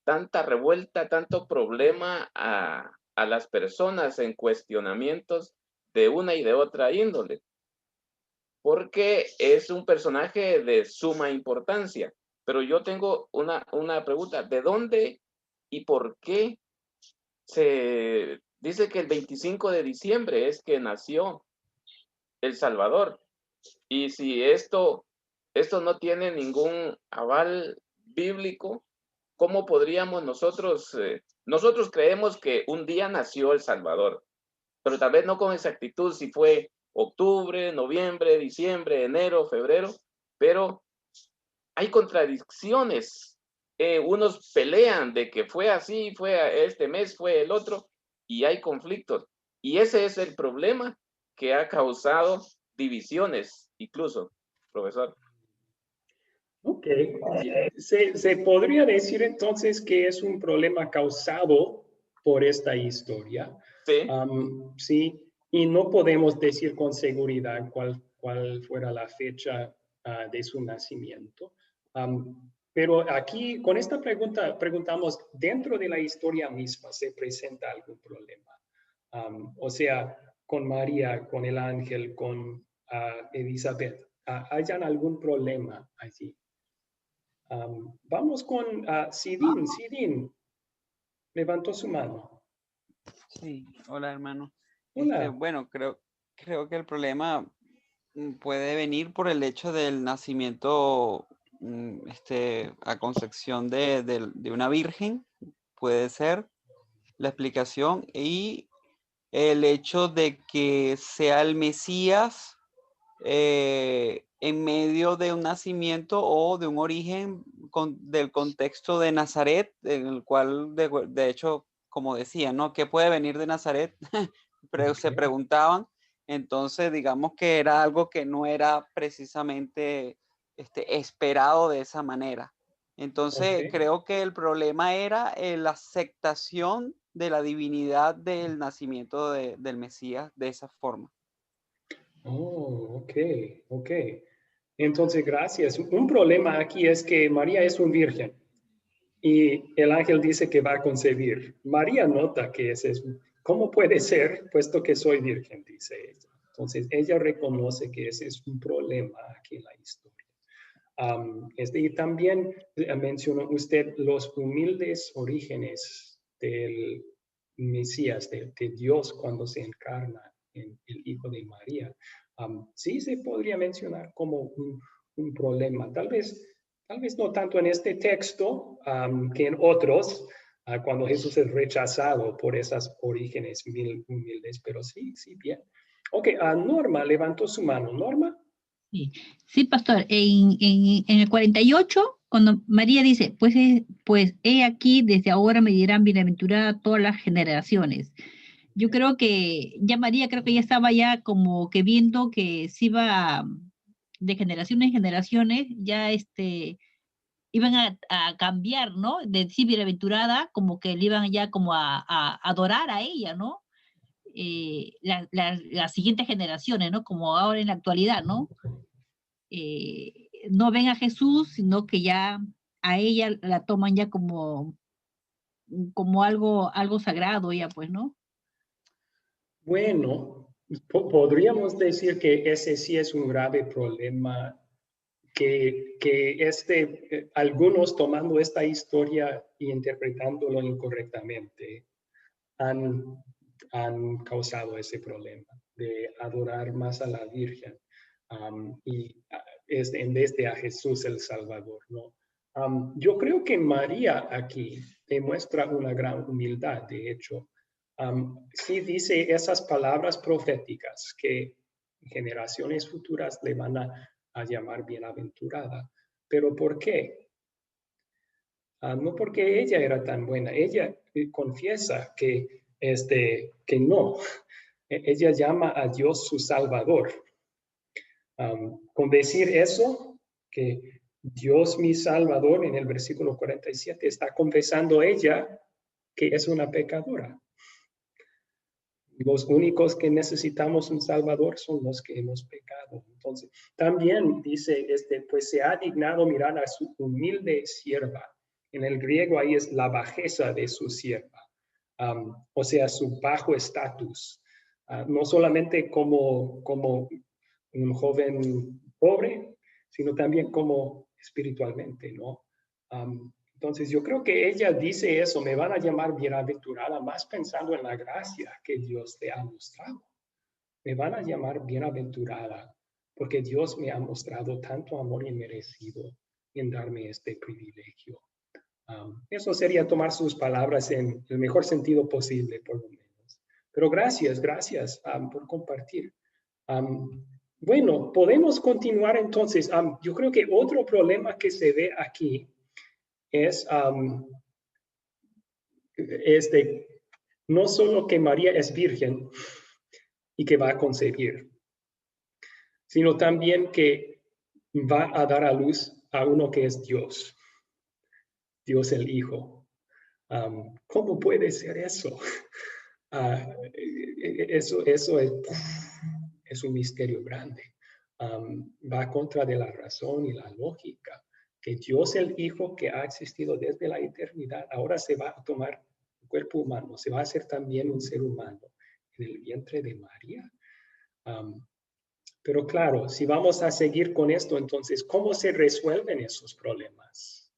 tanta revuelta, tanto problema a las personas en cuestionamientos de una y de otra índole, porque es un personaje de suma importancia. Pero yo tengo una pregunta, ¿de dónde y por qué se dice que el 25 de diciembre es que nació El Salvador? Y si esto no tiene ningún aval bíblico, ¿cómo podríamos nosotros creemos que un día nació El Salvador, pero tal vez no con exactitud si fue octubre, noviembre, diciembre, enero, febrero, pero hay contradicciones. Unos pelean de que fue así, fue este mes, fue el otro, y hay conflictos. Y ese es el problema que ha causado divisiones, incluso, profesor. Ok, se podría decir entonces que es un problema causado por esta historia. Sí. Sí, y no podemos decir con seguridad cuál fuera la fecha de su nacimiento. Pero aquí, con esta pregunta, preguntamos, ¿dentro de la historia misma se presenta algún problema? O sea, con María, con el ángel, con Elizabeth, ¿hayan algún problema allí? Vamos con Sidín. Sidín, levantó su mano. Sí, hola hermano. Hola. Bueno, creo que el problema puede venir por el hecho del nacimiento a concepción de una virgen, puede ser la explicación, y el hecho de que sea el Mesías en medio de un nacimiento o de un origen del contexto de Nazaret, en el cual de hecho, como decía, ¿no? ¿Qué puede venir de Nazaret? Pero se preguntaban. Entonces, digamos que era algo que no era precisamente esperado de esa manera. Entonces, creo que el problema era la aceptación de la divinidad del nacimiento del Mesías de esa forma. Oh, ok. Entonces, gracias. Un problema aquí es que María es un virgen y el ángel dice que va a concebir. María nota que ¿cómo puede ser, puesto que soy virgen? Dice ella. Entonces, ella reconoce que ese es un problema aquí en la historia. Y también mencionó usted los humildes orígenes del Mesías, de Dios cuando se encarna en el Hijo de María. Sí se podría mencionar como un problema. Tal vez no tanto en este texto que en otros, cuando Jesús es rechazado por esas orígenes humildes, pero sí, bien. Ok, Norma levantó su mano. Norma. Sí, pastor, en el 48 cuando María dice, pues he aquí, desde ahora me dirán bienaventurada todas las generaciones. Yo creo que ya María, creo que ya estaba ya como que viendo que se iba de generaciones en generaciones, ya iban a cambiar, ¿no? De decir bienaventurada, como que le iban ya como a adorar a ella, ¿no? Las siguientes generaciones, ¿no? Como ahora en la actualidad, ¿no? No ven a Jesús, sino que ya a ella la toman ya como algo sagrado, ya pues, ¿no? Bueno, podríamos decir que ese sí es un grave problema, que algunos tomando esta historia y interpretándolo incorrectamente han causado ese problema de adorar más a la Virgen en vez de a Jesús el Salvador, ¿no? Yo creo que María aquí demuestra una gran humildad, de hecho. Sí dice esas palabras proféticas que generaciones futuras le van a llamar bienaventurada. ¿Pero por qué? No porque ella era tan buena. Ella confiesa que no. Ella llama a Dios su Salvador. Con decir eso, que Dios mi Salvador, en el versículo 47, está confesando ella que es una pecadora. Los únicos que necesitamos un Salvador son los que hemos pecado. Entonces, también dice, pues se ha dignado mirar a su humilde sierva. En el griego ahí es la bajeza de su sierva, o sea, su bajo estatus. No solamente como un joven pobre, sino también como espiritualmente, ¿no? Entonces yo creo que ella dice eso, me van a llamar bienaventurada, más pensando en la gracia que Dios te ha mostrado. Me van a llamar bienaventurada porque Dios me ha mostrado tanto amor inmerecido en darme este privilegio. Eso sería tomar sus palabras en el mejor sentido posible, por lo menos. Pero gracias por compartir. Bueno, podemos continuar entonces. Yo creo que otro problema que se ve aquí es no solo que María es virgen y que va a concebir, sino también que va a dar a luz a uno que es Dios, Dios el Hijo. ¿Cómo puede ser eso? Eso es un misterio grande. Va contra de la razón y la lógica. Que Dios el Hijo que ha existido desde la eternidad, ahora se va a tomar un cuerpo humano, se va a hacer también un ser humano en el vientre de María. Pero claro, si vamos a seguir con esto, entonces, ¿cómo se resuelven esos problemas?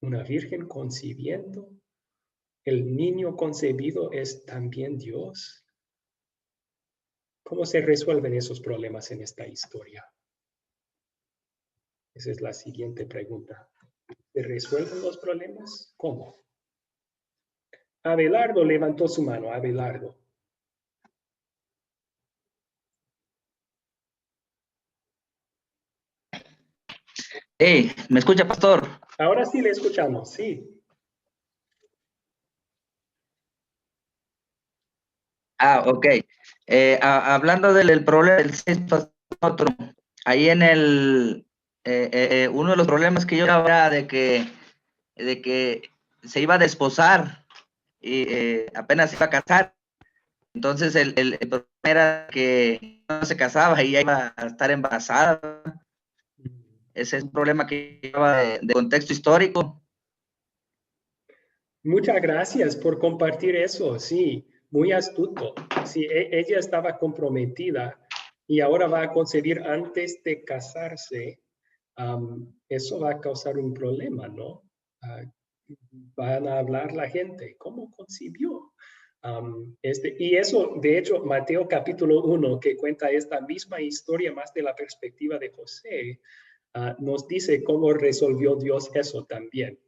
Una virgen concibiendo, el niño concebido es también Dios. ¿Cómo se resuelven esos problemas en esta historia? Esa es la siguiente pregunta. ¿Se resuelven los problemas? ¿Cómo? Abelardo levantó su mano. Abelardo. Hey, ¿me escucha, pastor? Ahora sí le escuchamos, sí. Ok. Hablando del problema del sexto, ahí en uno de los problemas que yo hablaba de que se iba a desposar y apenas se iba a casar. Entonces el problema era que no se casaba y ya iba a estar embarazada. Ese es un problema que lleva de contexto histórico. Muchas gracias por compartir eso, sí, muy astuto. Sí, ella estaba comprometida y ahora va a concebir antes de casarse. Eso va a causar un problema, ¿no? Van a hablar la gente, ¿cómo concibió? Y eso, de hecho, Mateo capítulo 1, que cuenta esta misma historia más de la perspectiva de José, nos dice cómo resolvió Dios eso también.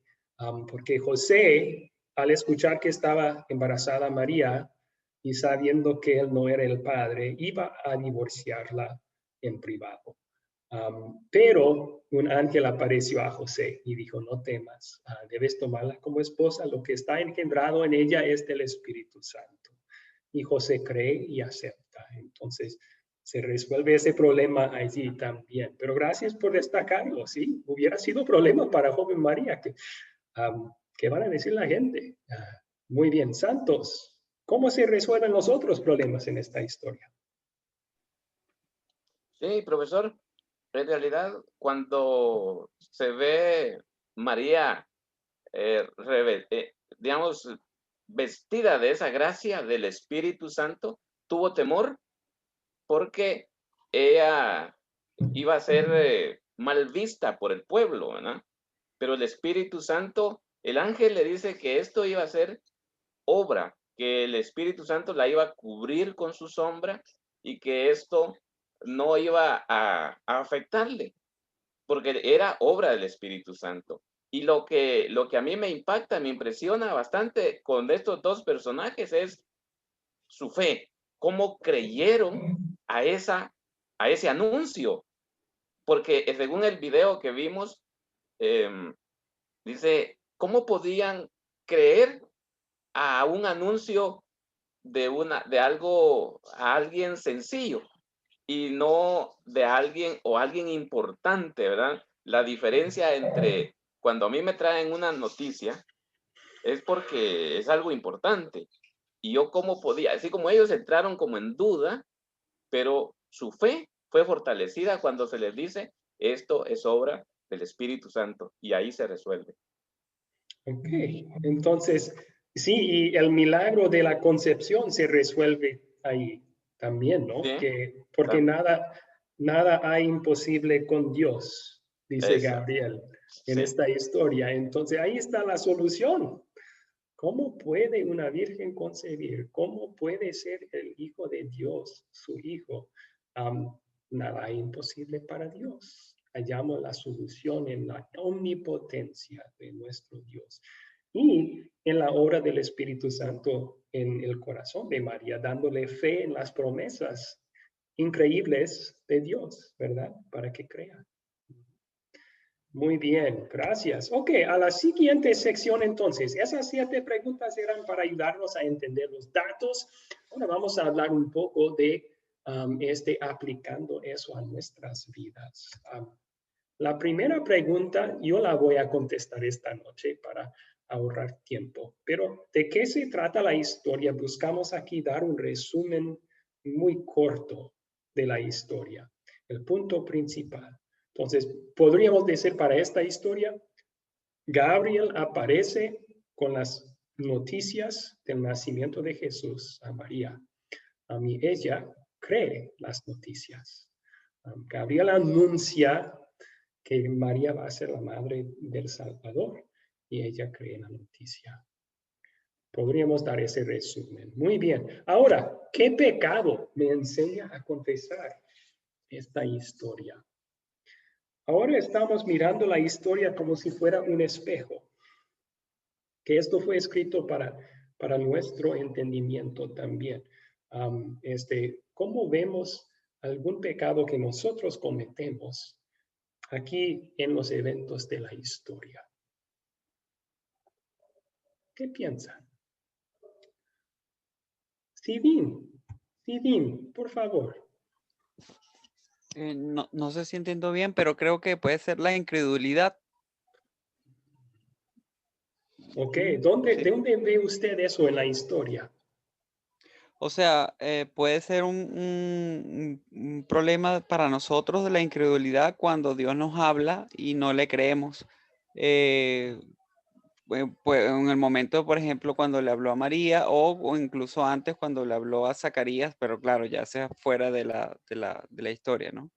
Porque José, al escuchar que estaba embarazada María y sabiendo que él no era el padre, iba a divorciarla en privado. Pero un ángel apareció a José y dijo, no temas, debes tomarla como esposa, lo que está engendrado en ella es del Espíritu Santo. Y José cree y acepta. Entonces, se resuelve ese problema allí también. Pero gracias por destacarlo, ¿sí? Hubiera sido problema para joven María. ¿Qué van a decir la gente? Muy bien, Santos, ¿cómo se resuelven los otros problemas en esta historia? Sí, profesor. En realidad, cuando se ve María, digamos, vestida de esa gracia del Espíritu Santo, tuvo temor porque ella iba a ser mal vista por el pueblo, ¿verdad? Pero el Espíritu Santo, el ángel le dice que esto iba a ser obra, que el Espíritu Santo la iba a cubrir con su sombra y que esto no iba a afectarle, porque era obra del Espíritu Santo. Y lo que a mí me impacta, me impresiona bastante con estos dos personajes es su fe, cómo creyeron a ese anuncio, porque según el video que vimos, dice, ¿cómo podían creer a un anuncio de algo, a alguien sencillo y no de alguien importante, ¿verdad? La diferencia entre cuando a mí me traen una noticia es porque es algo importante. Y yo cómo podía, así como ellos entraron como en duda, pero su fe fue fortalecida cuando se les dice, esto es obra del Espíritu Santo, y ahí se resuelve. Ok, entonces, sí, y el milagro de la concepción se resuelve ahí también, ¿no? Sí, Porque también. nada hay imposible con Dios, dice Eso. Gabriel en Sí. esta historia. Entonces, ahí está la solución. ¿Cómo puede una virgen concebir? ¿Cómo puede ser el Hijo de Dios, su Hijo? Nada imposible para Dios. Hallamos la solución en la omnipotencia de nuestro Dios y en la obra del Espíritu Santo en el corazón de María, dándole fe en las promesas increíbles de Dios, ¿verdad? Para que crea. Muy bien, gracias. Ok, a la siguiente sección entonces. Esas 7 preguntas eran para ayudarnos a entender los datos. Ahora vamos a hablar un poco de aplicando eso a nuestras vidas. La primera pregunta yo la voy a contestar esta noche para ahorrar tiempo. Pero ¿de qué se trata la historia? Buscamos aquí dar un resumen muy corto de la historia. El punto principal. Entonces, podríamos decir para esta historia, Gabriel aparece con las noticias del nacimiento de Jesús a María. Ella cree las noticias. Gabriel anuncia que María va a ser la madre del Salvador y ella cree la noticia. Podríamos dar ese resumen. Muy bien. Ahora, ¿qué pecado me enseña a confesar esta historia? Ahora estamos mirando la historia como si fuera un espejo, que esto fue escrito para nuestro entendimiento también. ¿Cómo vemos algún pecado que nosotros cometemos aquí en los eventos de la historia? ¿Qué piensan? Sidín, por favor. No sé si entiendo bien, pero creo que puede ser la incredulidad. Ok, ¿de dónde ve usted eso en la historia? O sea, puede ser un problema para nosotros de la incredulidad cuando Dios nos habla y no le creemos. Pues en el momento, por ejemplo, cuando le habló a María o incluso antes cuando le habló a Zacarías, pero claro, ya sea fuera de la historia, ¿no?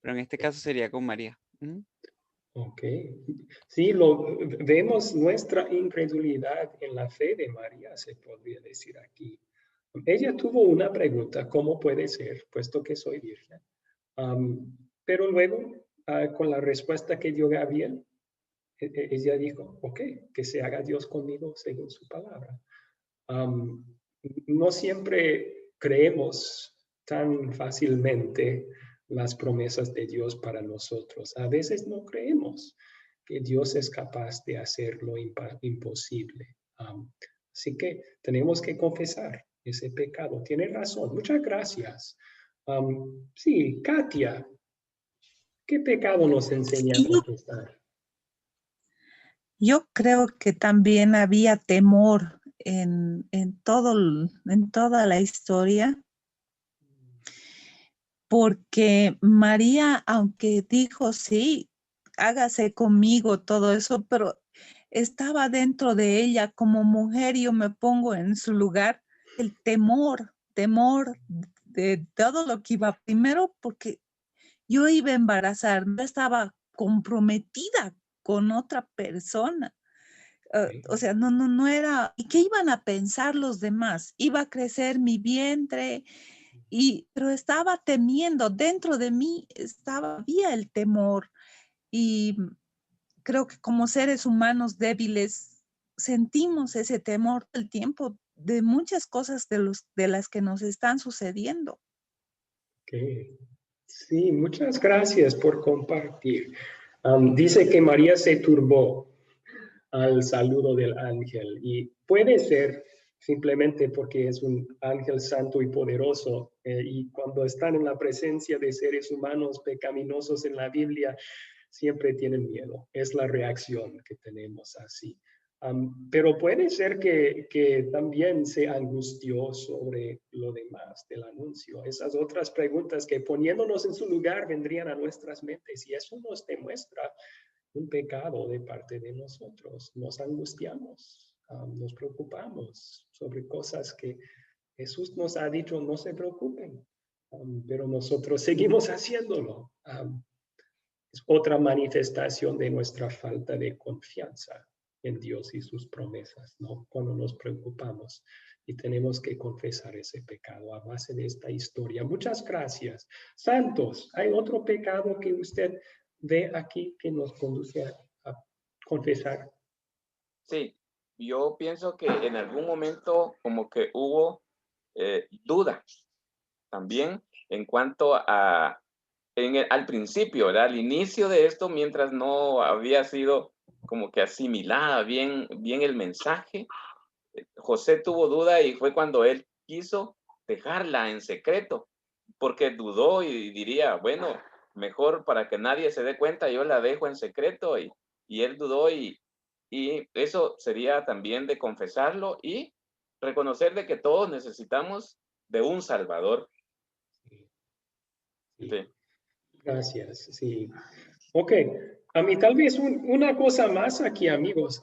Pero en este caso sería con María. Ok, sí, vemos nuestra incredulidad en la fe de María, se podría decir aquí. Ella tuvo una pregunta, ¿cómo puede ser, puesto que soy virgen? Pero luego, con la respuesta que dio Gabriel, ella dijo, ok, que se haga Dios conmigo según su palabra. No siempre creemos tan fácilmente las promesas de Dios para nosotros. A veces no creemos que Dios es capaz de hacer lo imposible. Así que tenemos que confesar ese pecado. Tiene razón. Muchas gracias. Sí, Katia, ¿qué pecado nos enseña a confesar? Yo creo que también había temor en toda la historia, porque María, aunque dijo, sí, hágase conmigo todo eso, pero estaba dentro de ella como mujer, yo me pongo en su lugar, el temor de todo lo que iba primero, porque yo iba a embarazar, no estaba comprometida con otra persona. O sea, no era, ¿y qué iban a pensar los demás? Iba a crecer mi vientre, pero estaba temiendo, dentro de mí había el temor, y creo que como seres humanos débiles sentimos ese temor todo el tiempo de muchas cosas de las que nos están sucediendo. Okay. Sí, muchas gracias por compartir. Dice que María se turbó al saludo del ángel y puede ser simplemente porque es un ángel santo y poderoso y cuando están en la presencia de seres humanos pecaminosos en la Biblia siempre tienen miedo. Es la reacción que tenemos así. Pero puede ser que también se angustió sobre lo demás del anuncio. Esas otras preguntas que poniéndonos en su lugar vendrían a nuestras mentes y eso nos demuestra un pecado de parte de nosotros. Nos angustiamos, nos preocupamos sobre cosas que Jesús nos ha dicho no se preocupen, pero nosotros seguimos haciéndolo. Es otra manifestación de nuestra falta de confianza en Dios y sus promesas, ¿no? Cuando nos preocupamos y tenemos que confesar ese pecado a base de esta historia. Muchas gracias. Santos, ¿hay otro pecado que usted ve aquí que nos conduce a confesar? Sí, yo pienso que en algún momento como que hubo duda también en cuanto a al principio, ¿verdad? Al inicio de esto, mientras no había sido como que asimilada bien el mensaje, José tuvo duda y fue cuando él quiso dejarla en secreto, porque dudó y diría, bueno, mejor para que nadie se dé cuenta, yo la dejo en secreto y él dudó y eso sería también de confesarlo y reconocer de que todos necesitamos de un Salvador. Sí. Gracias, sí. Ok, a mí tal vez una cosa más aquí, amigos.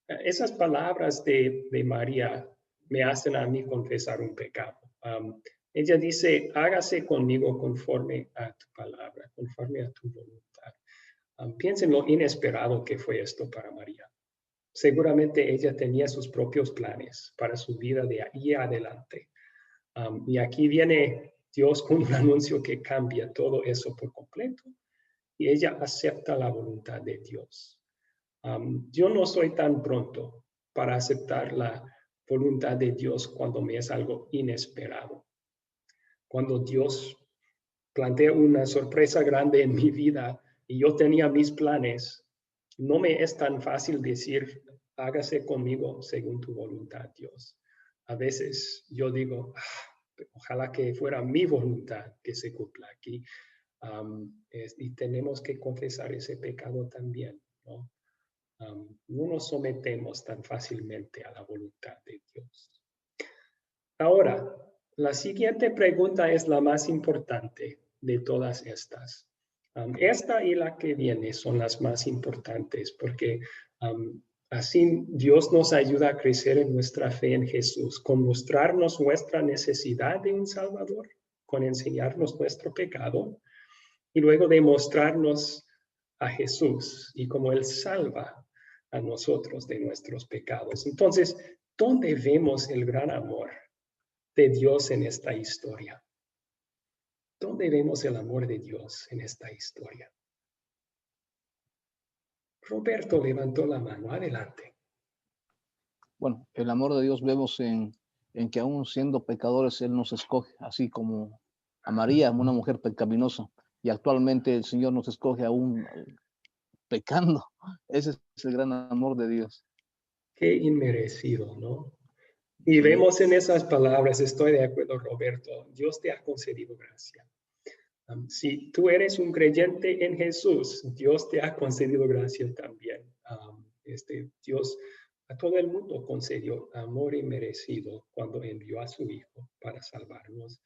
Esas palabras de María me hacen a mí confesar un pecado. Ella dice, hágase conmigo conforme a tu palabra, conforme a tu voluntad. Piensen lo inesperado que fue esto para María. Seguramente ella tenía sus propios planes para su vida de ahí adelante. Y aquí viene Dios con un anuncio que cambia todo eso por completo. Y ella acepta la voluntad de Dios. Yo no soy tan pronto para aceptar la voluntad de Dios cuando me es algo inesperado. Cuando Dios plantea una sorpresa grande en mi vida y yo tenía mis planes, no me es tan fácil decir, hágase conmigo según tu voluntad, Dios. A veces yo digo, ojalá que fuera mi voluntad que se cumpla aquí. Y tenemos que confesar ese pecado también, ¿no? No nos sometemos tan fácilmente a la voluntad de Dios. Ahora, la siguiente pregunta es la más importante de todas estas. Esta y la que viene son las más importantes porque así Dios nos ayuda a crecer en nuestra fe en Jesús, con mostrarnos nuestra necesidad de un Salvador, con enseñarnos nuestro pecado y luego de mostrarnos a Jesús y cómo Él salva a nosotros de nuestros pecados. Entonces, ¿dónde vemos el gran amor de Dios en esta historia? ¿Dónde vemos el amor de Dios en esta historia? Roberto levantó la mano. Adelante. Bueno, el amor de Dios vemos en que aún siendo pecadores, Él nos escoge, así como a María, una mujer pecaminosa, y actualmente el Señor nos escoge aún pecando. Ese es el gran amor de Dios. Qué inmerecido, ¿no? Y vemos en esas palabras, estoy de acuerdo, Roberto, Dios te ha concedido gracia. Si tú eres un creyente en Jesús, Dios te ha concedido gracia también. Dios a todo el mundo concedió amor inmerecido cuando envió a su Hijo para salvarnos.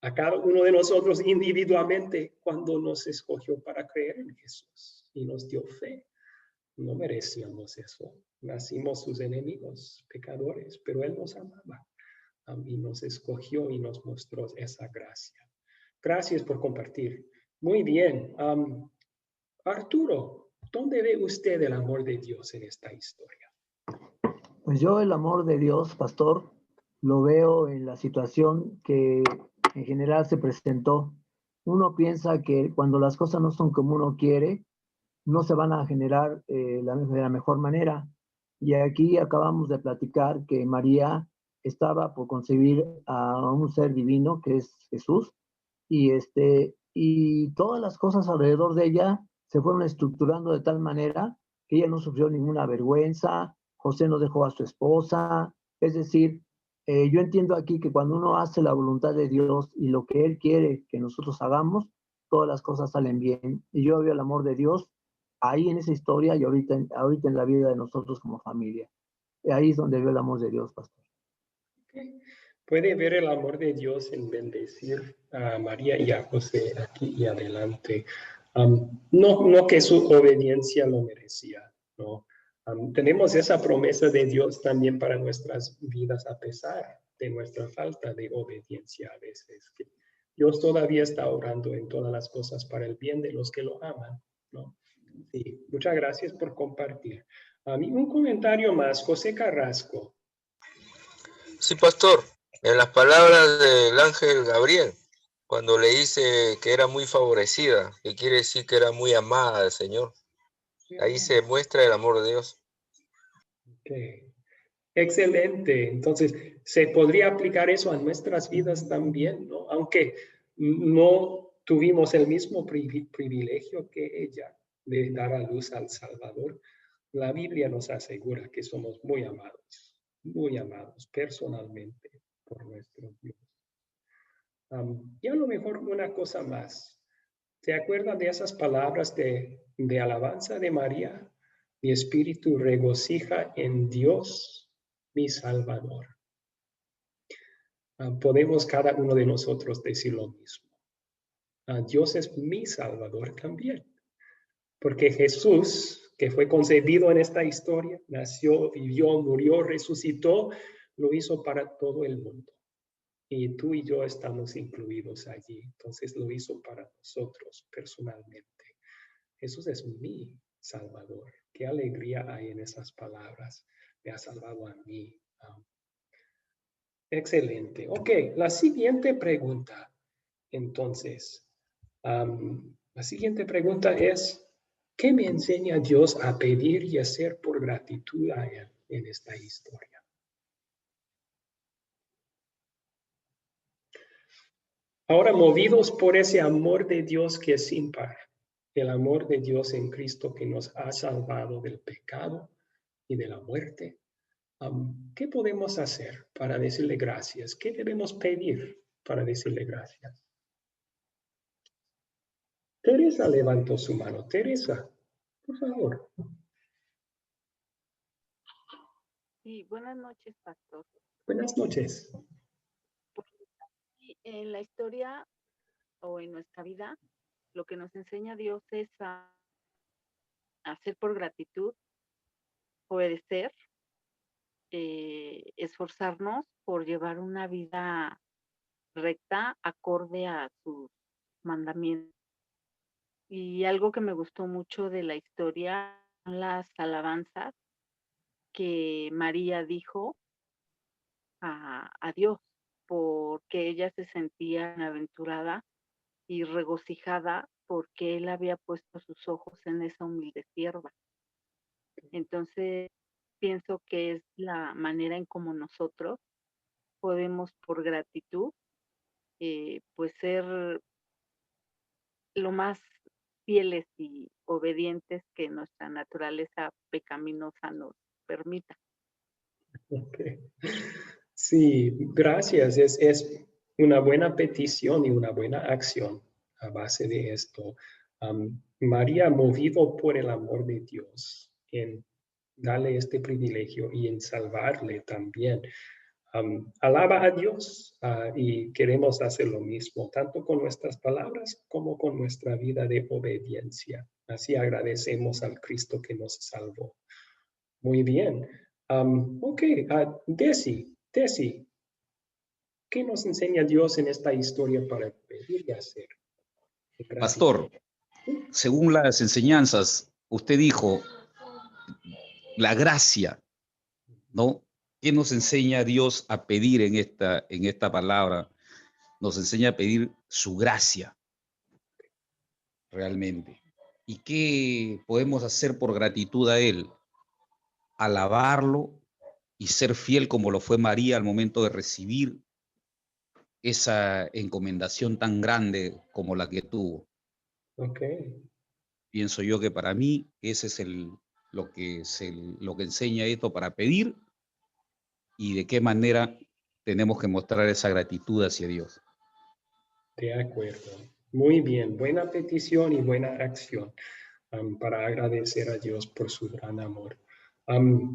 A cada uno de nosotros individualmente cuando nos escogió para creer en Jesús y nos dio fe. No merecíamos eso. Nacimos sus enemigos, pecadores, pero Él nos amaba y nos escogió y nos mostró esa gracia. Gracias por compartir. Muy bien. Arturo, ¿dónde ve usted el amor de Dios en esta historia? Pues yo el amor de Dios, pastor, lo veo en la situación que en general se presentó. Uno piensa que cuando las cosas no son como uno quiere, no se van a generar de la mejor manera. Y aquí acabamos de platicar que María estaba por concebir a un ser divino que es Jesús, y todas las cosas alrededor de ella se fueron estructurando de tal manera que ella no sufrió ninguna vergüenza. José no dejó a su esposa. Es decir, yo entiendo aquí que cuando uno hace la voluntad de Dios y lo que Él quiere que nosotros hagamos, todas las cosas salen bien. Y yo veo el amor de Dios ahí en esa historia y ahorita en la vida de nosotros como familia. Ahí es donde veo el amor de Dios, pastor. Okay. Puede ver el amor de Dios en bendecir a María y a José aquí y adelante. No que su obediencia lo merecía, ¿no? Tenemos esa promesa de Dios también para nuestras vidas a pesar de nuestra falta de obediencia a veces. Que Dios todavía está orando en todas las cosas para el bien de los que lo aman, ¿no? Sí, muchas gracias por compartir. Un comentario más, José Carrasco. Sí, pastor, en las palabras del ángel Gabriel, cuando le dice que era muy favorecida, que quiere decir que era muy amada del Señor, ahí se muestra el amor de Dios. Okay. Excelente. Entonces, se podría aplicar eso a nuestras vidas también, ¿no? Aunque no tuvimos el mismo privilegio que ella de dar a luz al Salvador, la Biblia nos asegura que somos muy amados personalmente por nuestro Dios. Y a lo mejor una cosa más. ¿Se acuerdan de esas palabras de alabanza de María? Mi espíritu regocija en Dios, mi Salvador. Podemos cada uno de nosotros decir lo mismo. Dios es mi Salvador también. Porque Jesús, que fue concebido en esta historia, nació, vivió, murió, resucitó, lo hizo para todo el mundo. Y tú y yo estamos incluidos allí. Entonces lo hizo para nosotros personalmente. Jesús es mi Salvador. Qué alegría hay en esas palabras. Me ha salvado a mí. Excelente. Ok, la siguiente pregunta. Entonces, la siguiente pregunta es, ¿qué me enseña Dios a pedir y hacer por gratitud a Él en esta historia? Ahora, movidos por ese amor de Dios que es sin par, el amor de Dios en Cristo que nos ha salvado del pecado y de la muerte, ¿qué podemos hacer para decirle gracias? ¿Qué debemos pedir para decirle gracias? Teresa levantó su mano. Teresa, por favor. Sí, buenas noches, pastor. Buenas noches. En la historia o en nuestra vida, lo que nos enseña Dios es a hacer por gratitud, obedecer, esforzarnos por llevar una vida recta, acorde a sus mandamientos. Y algo que me gustó mucho de la historia son las alabanzas que María dijo a Dios, porque ella se sentía bienaventurada y regocijada porque Él había puesto sus ojos en esa humilde sierva. Entonces, pienso que es la manera en cómo nosotros podemos, por gratitud, pues ser lo más fieles y obedientes que nuestra naturaleza pecaminosa nos permita. Ok. Sí, gracias. Es una buena petición y una buena acción a base de esto. María, movido por el amor de Dios, en darle este privilegio y en salvarle también, alaba a Dios y queremos hacer lo mismo, tanto con nuestras palabras como con nuestra vida de obediencia. Así agradecemos al Cristo que nos salvó. Muy bien. Ok, Desi, ¿qué nos enseña Dios en esta historia para pedir y hacer? Pastor, según las enseñanzas, usted dijo la gracia, ¿no? ¿Qué nos enseña Dios a pedir en esta palabra? Nos enseña a pedir su gracia, realmente. ¿Y qué podemos hacer por gratitud a Él? Alabarlo y ser fiel como lo fue María al momento de recibir esa encomendación tan grande como la que tuvo. Ok. Pienso yo que para mí ese es lo que enseña esto para pedir y de qué manera tenemos que mostrar esa gratitud hacia Dios. De acuerdo. Muy bien. Buena petición y buena acción para agradecer a Dios por su gran amor.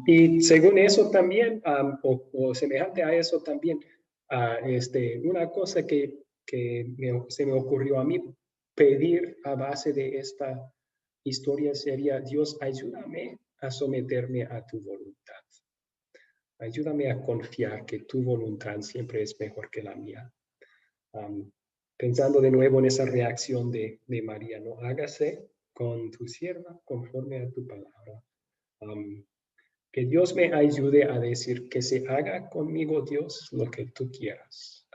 Y según eso también, o semejante a eso también, una cosa que se me ocurrió a mí, pedir a base de esta historia sería: Dios, ayúdame a someterme a tu voluntad. Ayúdame a confiar que tu voluntad siempre es mejor que la mía. Pensando de nuevo en esa reacción de María, ¿no? Hágase con tu sierva conforme a tu palabra. Que Dios me ayude a decir que se haga conmigo, Dios, lo que tú quieras,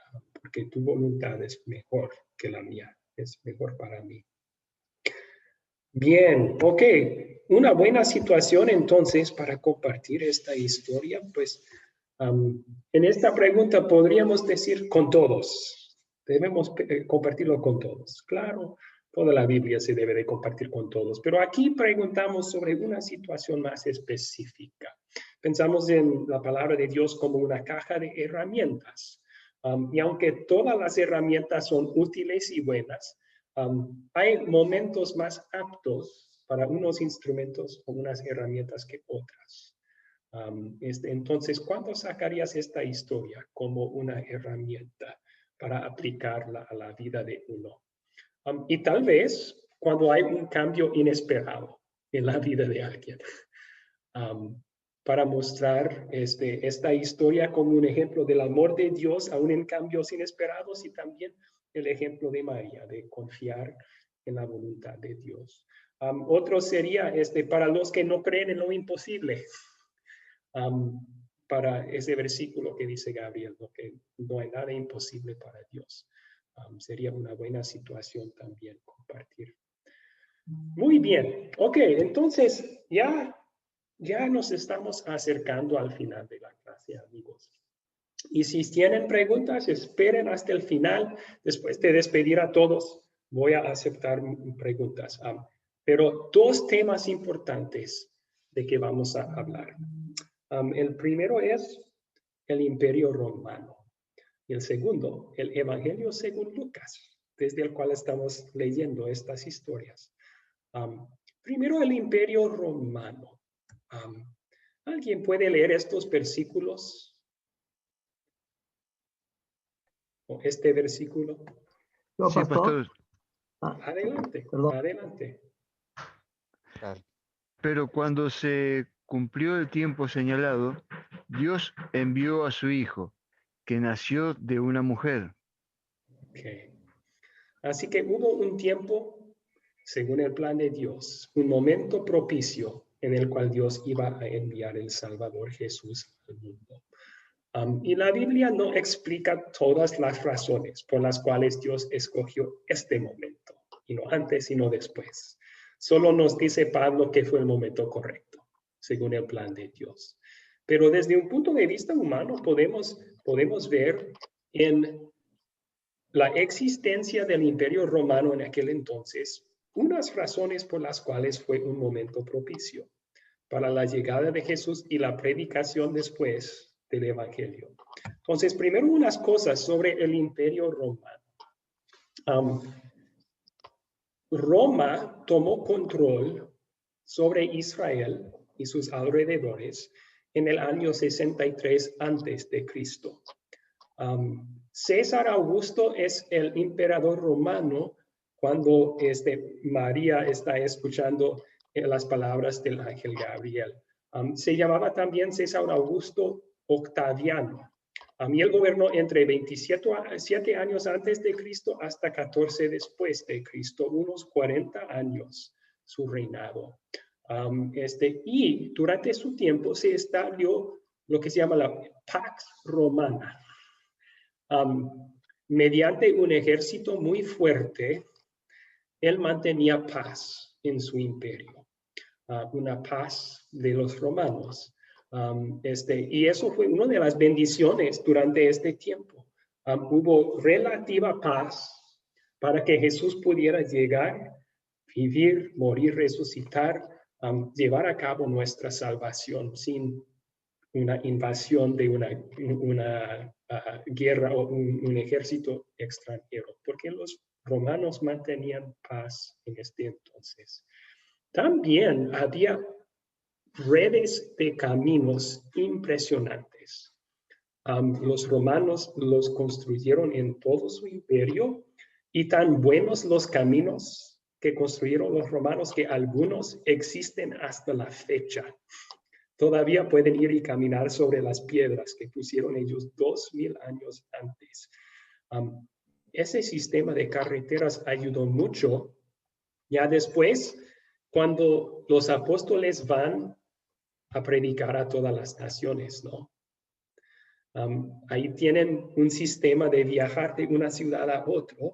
porque tu voluntad es mejor que la mía, es mejor para mí. Bien, ok. Una buena situación entonces para compartir esta historia, pues en esta pregunta podríamos decir con todos. Debemos compartirlo con todos. Claro, toda la Biblia se debe de compartir con todos, pero aquí preguntamos sobre una situación más específica. Pensamos en la palabra de Dios como una caja de herramientas. Y aunque todas las herramientas son útiles y buenas, hay momentos más aptos para unos instrumentos o unas herramientas que otras. Entonces, ¿cuándo sacarías esta historia como una herramienta para aplicarla a la vida de uno? Y tal vez cuando hay un cambio inesperado en la vida de alguien. Para mostrar esta historia como un ejemplo del amor de Dios aún en cambios inesperados, y también el ejemplo de María, de confiar en la voluntad de Dios. Otro sería para los que no creen en lo imposible. Para ese versículo que dice Gabriel, ¿no? Que no hay nada imposible para Dios. Sería una buena situación también compartir. Muy bien. Ok, entonces ya nos estamos acercando al final de la clase, amigos. Y si tienen preguntas, esperen hasta el final. Después de despedir a todos, voy a aceptar preguntas. Pero dos temas importantes de que vamos a hablar. El primero es el Imperio Romano. Y el segundo, el Evangelio según Lucas, desde el cual estamos leyendo estas historias. Primero, el Imperio Romano. ¿Alguien puede leer estos versículos? ¿O este versículo? No, sí, pastor. Adelante, adelante. Pero cuando se cumplió el tiempo señalado, Dios envió a su Hijo, que nació de una mujer. Okay. Así que hubo un tiempo, según el plan de Dios, un momento propicio en el cual Dios iba a enviar el Salvador Jesús al mundo. Y la Biblia no explica todas las razones por las cuales Dios escogió este momento, y no antes, sino después. Solo nos dice Pablo que fue el momento correcto, según el plan de Dios. Pero desde un punto de vista humano podemos ver en la existencia del Imperio Romano en aquel entonces, unas razones por las cuales fue un momento propicio para la llegada de Jesús y la predicación después del Evangelio. Entonces, primero unas cosas sobre el Imperio Romano. Roma tomó control sobre Israel y sus alrededores en el año 63 antes de Cristo. César Augusto es el emperador romano cuando María está escuchando las palabras del ángel Gabriel. Se llamaba también César Augusto Octaviano. Y él gobernó entre 27 años antes de Cristo hasta 14 después de Cristo, unos 40 años su reinado. Y durante su tiempo se estableció lo que se llama la Pax Romana. Mediante un ejército muy fuerte, él mantenía paz en su imperio, una paz de los romanos. Y eso fue una de las bendiciones durante este tiempo. Hubo relativa paz para que Jesús pudiera llegar, vivir, morir, resucitar, llevar a cabo nuestra salvación sin una invasión de una guerra o un ejército extranjero, porque los romanos mantenían paz en este entonces. También había redes de caminos impresionantes. Los romanos los construyeron en todo su imperio y tan buenos los caminos que construyeron los romanos que algunos existen hasta la fecha. Todavía pueden ir y caminar sobre las piedras que pusieron ellos 2000 años antes. Ese sistema de carreteras ayudó mucho. Ya después, cuando los apóstoles van a predicar a todas las naciones, ¿no? Ahí tienen un sistema de viajar de una ciudad a otra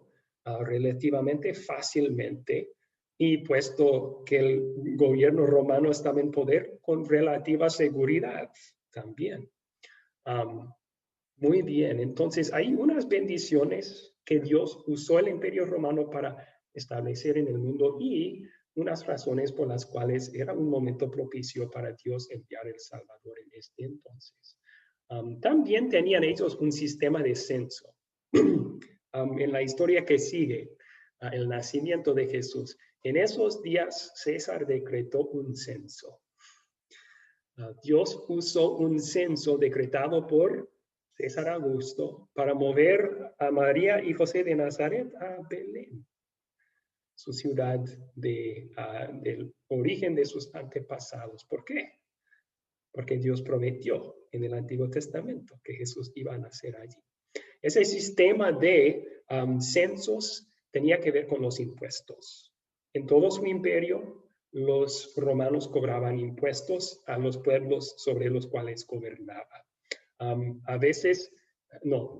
relativamente fácilmente. Y puesto que el gobierno romano estaba en poder con relativa seguridad también. Muy bien, entonces hay unas bendiciones que Dios usó el Imperio Romano para establecer en el mundo y unas razones por las cuales era un momento propicio para Dios enviar el Salvador en este entonces. También tenían ellos un sistema de censo. En la historia que sigue, el nacimiento de Jesús, en esos días César decretó un censo. Dios usó un censo decretado por César Augusto para mover a María y José de Nazaret a Belén, su ciudad del origen de sus antepasados. ¿Por qué? Porque Dios prometió en el Antiguo Testamento que Jesús iba a nacer allí. Ese sistema de censos tenía que ver con los impuestos. En todo su imperio, los romanos cobraban impuestos a los pueblos sobre los cuales gobernaban.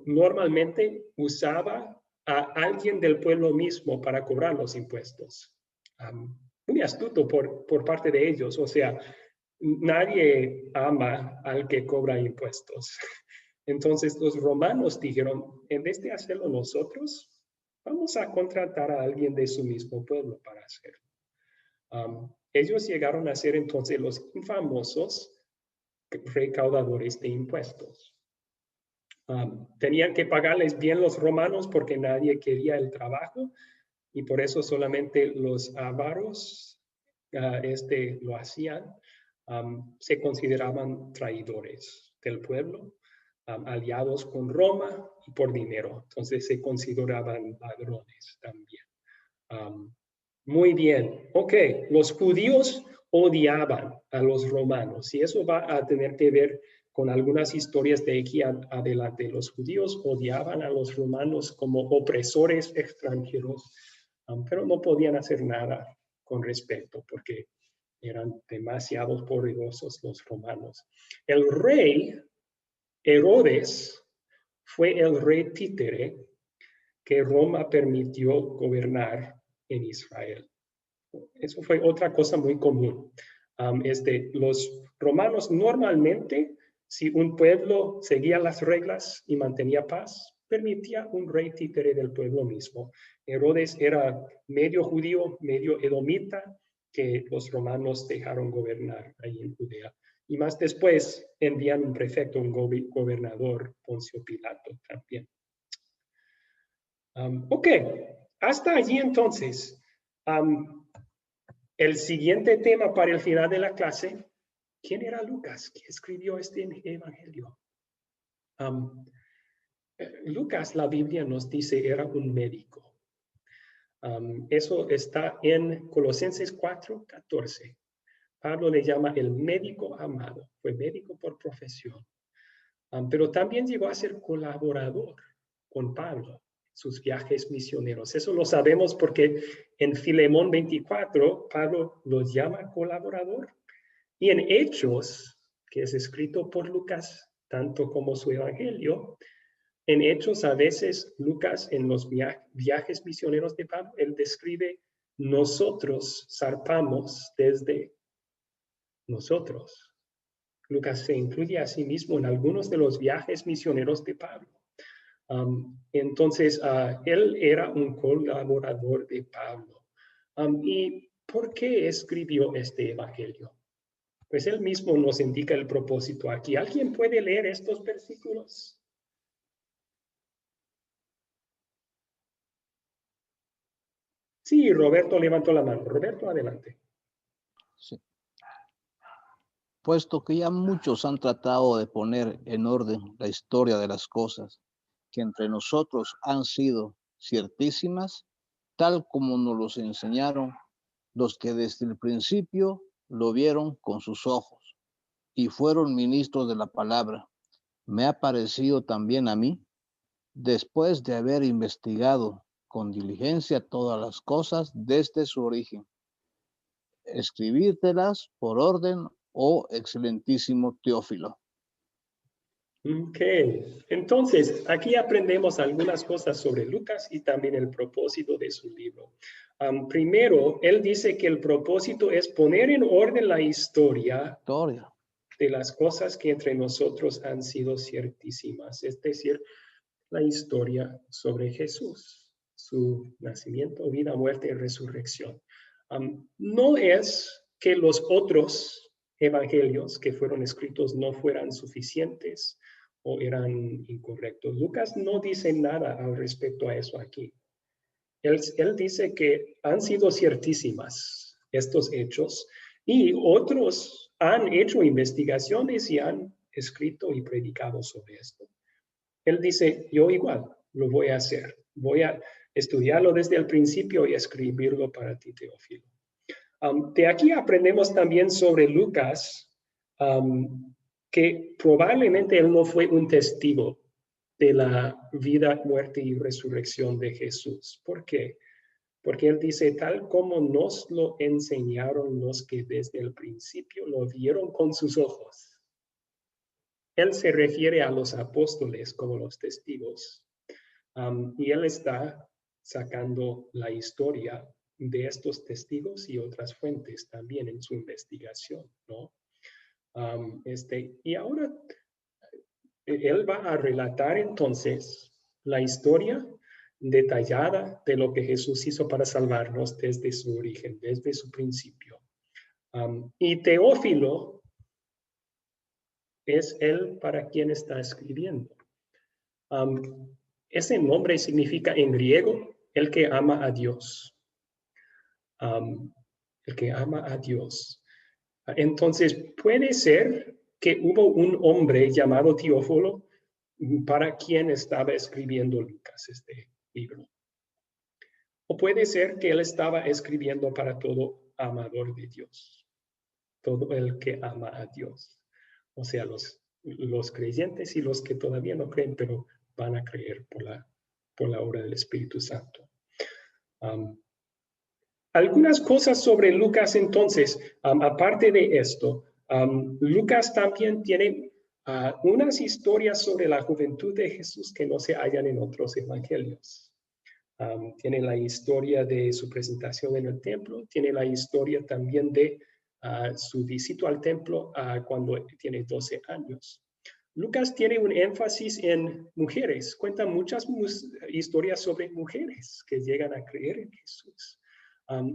Normalmente usaba a alguien del pueblo mismo para cobrar los impuestos. Muy astuto por parte de ellos, o sea, nadie ama al que cobra impuestos. Entonces los romanos dijeron, en vez de hacerlo nosotros, vamos a contratar a alguien de su mismo pueblo para hacerlo. Ellos llegaron a ser entonces los infamosos recaudadores de impuestos. Tenían que pagarles bien los romanos porque nadie quería el trabajo y por eso solamente los avaros lo hacían. Se consideraban traidores del pueblo, aliados con Roma y por dinero. Entonces se consideraban ladrones también. Muy bien. Ok, los judíos odiaban a los romanos y eso va a tener que ver con algunas historias de aquí adelante. Los judíos odiaban a los romanos como opresores extranjeros, pero no podían hacer nada con respecto porque eran demasiado poderosos los romanos. El rey Herodes fue el rey títere que Roma permitió gobernar en Israel. Eso fue otra cosa muy común. Los romanos normalmente, si un pueblo seguía las reglas y mantenía paz, permitía un rey títere del pueblo mismo. Herodes era medio judío, medio edomita, que los romanos dejaron gobernar ahí en Judea. Y más después envían un prefecto, un gobernador, Poncio Pilato también. Ok, hasta allí entonces. El siguiente tema para el final de la clase, ¿quién era Lucas que escribió este evangelio? Lucas, la Biblia nos dice, era un médico. Eso está en Colosenses 4:14. Pablo le llama el médico amado. Fue médico por profesión. Pero también llegó a ser colaborador con Pablo en sus viajes misioneros. Eso lo sabemos porque en Filemón 24, Pablo los llama colaborador. Y en Hechos, que es escrito por Lucas, tanto como su evangelio, en Hechos a veces Lucas en los viajes misioneros de Pablo, él describe: nosotros zarpamos desde nosotros. Lucas se incluye a sí mismo en algunos de los viajes misioneros de Pablo. Entonces, él era un colaborador de Pablo. ¿Y por qué escribió este evangelio? Pues él mismo nos indica el propósito aquí. ¿Alguien puede leer estos versículos? Sí, Roberto levantó la mano. Roberto, adelante. Sí. Puesto que ya muchos han tratado de poner en orden la historia de las cosas que entre nosotros han sido ciertísimas, tal como nos los enseñaron los que desde el principio lo vieron con sus ojos y fueron ministros de la palabra, me ha parecido también a mí, después de haber investigado con diligencia todas las cosas desde su origen, escribírtelas por orden, oh excelentísimo Teófilo. Ok, entonces aquí aprendemos algunas cosas sobre Lucas y también el propósito de su libro. Primero, él dice que el propósito es poner en orden la historia de las cosas que entre nosotros han sido ciertísimas, es decir, la historia sobre Jesús, su nacimiento, vida, muerte y resurrección. No es que los otros evangelios que fueron escritos no fueran suficientes o eran incorrectos. Lucas no dice nada al respecto a eso aquí. Él dice que han sido ciertísimas estos hechos y otros han hecho investigaciones y han escrito y predicado sobre esto. Él dice, yo igual lo voy a hacer. Voy a estudiarlo desde el principio y escribirlo para ti, Teófilo. De aquí aprendemos también sobre Lucas, que probablemente él no fue un testigo de la vida, muerte y resurrección de Jesús. ¿Por qué? Porque él dice, tal como nos lo enseñaron los que desde el principio lo vieron con sus ojos. Él se refiere a los apóstoles como los testigos. Y él está sacando la historia de estos testigos y otras fuentes también en su investigación, ¿no? Y ahora él va a relatar entonces la historia detallada de lo que Jesús hizo para salvarnos desde su origen, desde su principio. Y Teófilo es él para quien está escribiendo. Ese nombre significa en griego el que ama a Dios. El que ama a Dios. Entonces, puede ser que hubo un hombre llamado Teófilo para quien estaba escribiendo Lucas este libro. O puede ser que él estaba escribiendo para todo amador de Dios. Todo el que ama a Dios. O sea, los creyentes y los que todavía no creen, pero van a creer por la obra del Espíritu Santo. Algunas cosas sobre Lucas entonces, aparte de esto, Lucas también tiene unas historias sobre la juventud de Jesús que no se hallan en otros evangelios. Tiene la historia de su presentación en el templo, tiene la historia también de su visita al templo cuando tiene 12 años. Lucas tiene un énfasis en mujeres, cuenta muchas historias sobre mujeres que llegan a creer en Jesús.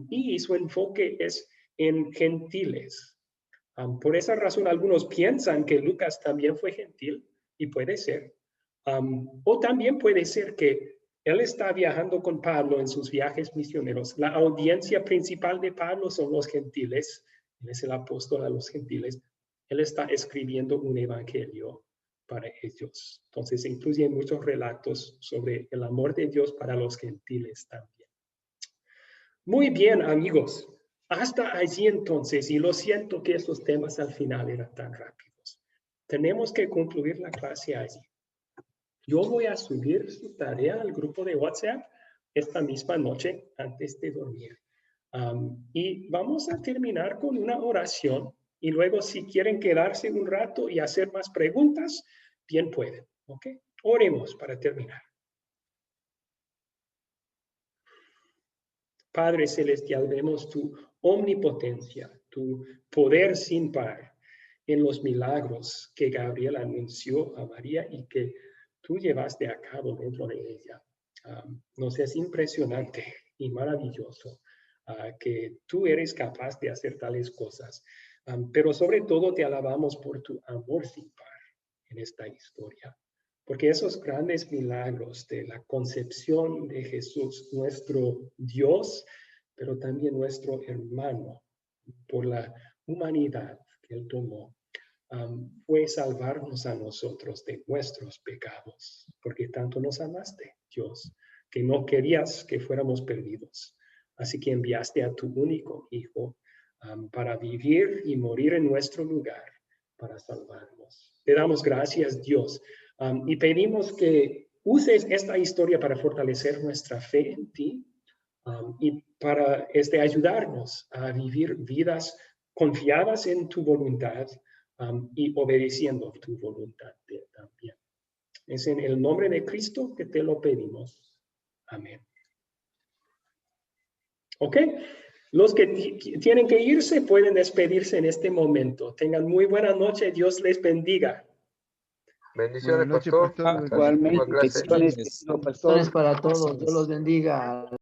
Y su enfoque es en gentiles. Por esa razón, algunos piensan que Lucas también fue gentil, y puede ser. O también puede ser que él está viajando con Pablo en sus viajes misioneros. La audiencia principal de Pablo son los gentiles. Él es el apóstol a los gentiles. Él está escribiendo un evangelio para ellos. Entonces, incluye muchos relatos sobre el amor de Dios para los gentiles también. Muy bien, amigos. Hasta allí entonces, y lo siento que esos temas al final eran tan rápidos. Tenemos que concluir la clase allí. Yo voy a subir su tarea al grupo de WhatsApp esta misma noche antes de dormir. Y vamos a terminar con una oración. Y luego, si quieren quedarse un rato y hacer más preguntas, bien pueden. ¿Ok? Oremos para terminar. Padre Celestial, vemos tu omnipotencia, tu poder sin par en los milagros que Gabriel anunció a María y que tú llevaste a cabo dentro de ella. Nos es impresionante y maravilloso que tú eres capaz de hacer tales cosas. Pero sobre todo te alabamos por tu amor sin par en esta historia. Porque esos grandes milagros de la concepción de Jesús, nuestro Dios, pero también nuestro hermano, por la humanidad que Él tomó, fue salvarnos a nosotros de nuestros pecados. Porque tanto nos amaste, Dios, que no querías que fuéramos perdidos. Así que enviaste a tu único Hijo para vivir y morir en nuestro lugar, para salvarnos. Te damos gracias, Dios. Y pedimos que uses esta historia para fortalecer nuestra fe en ti y para ayudarnos a vivir vidas confiadas en tu voluntad y obedeciendo tu voluntad también. Es en el nombre de Cristo que te lo pedimos. Amén. ¿Ok? Los que tienen que irse pueden despedirse en este momento. Tengan muy buena noche. Dios les bendiga. Bendiciones, Buenas noches, pastor. pastor. Hasta la próxima Igualmente, clase. bendiciones para todos. Dios los bendiga.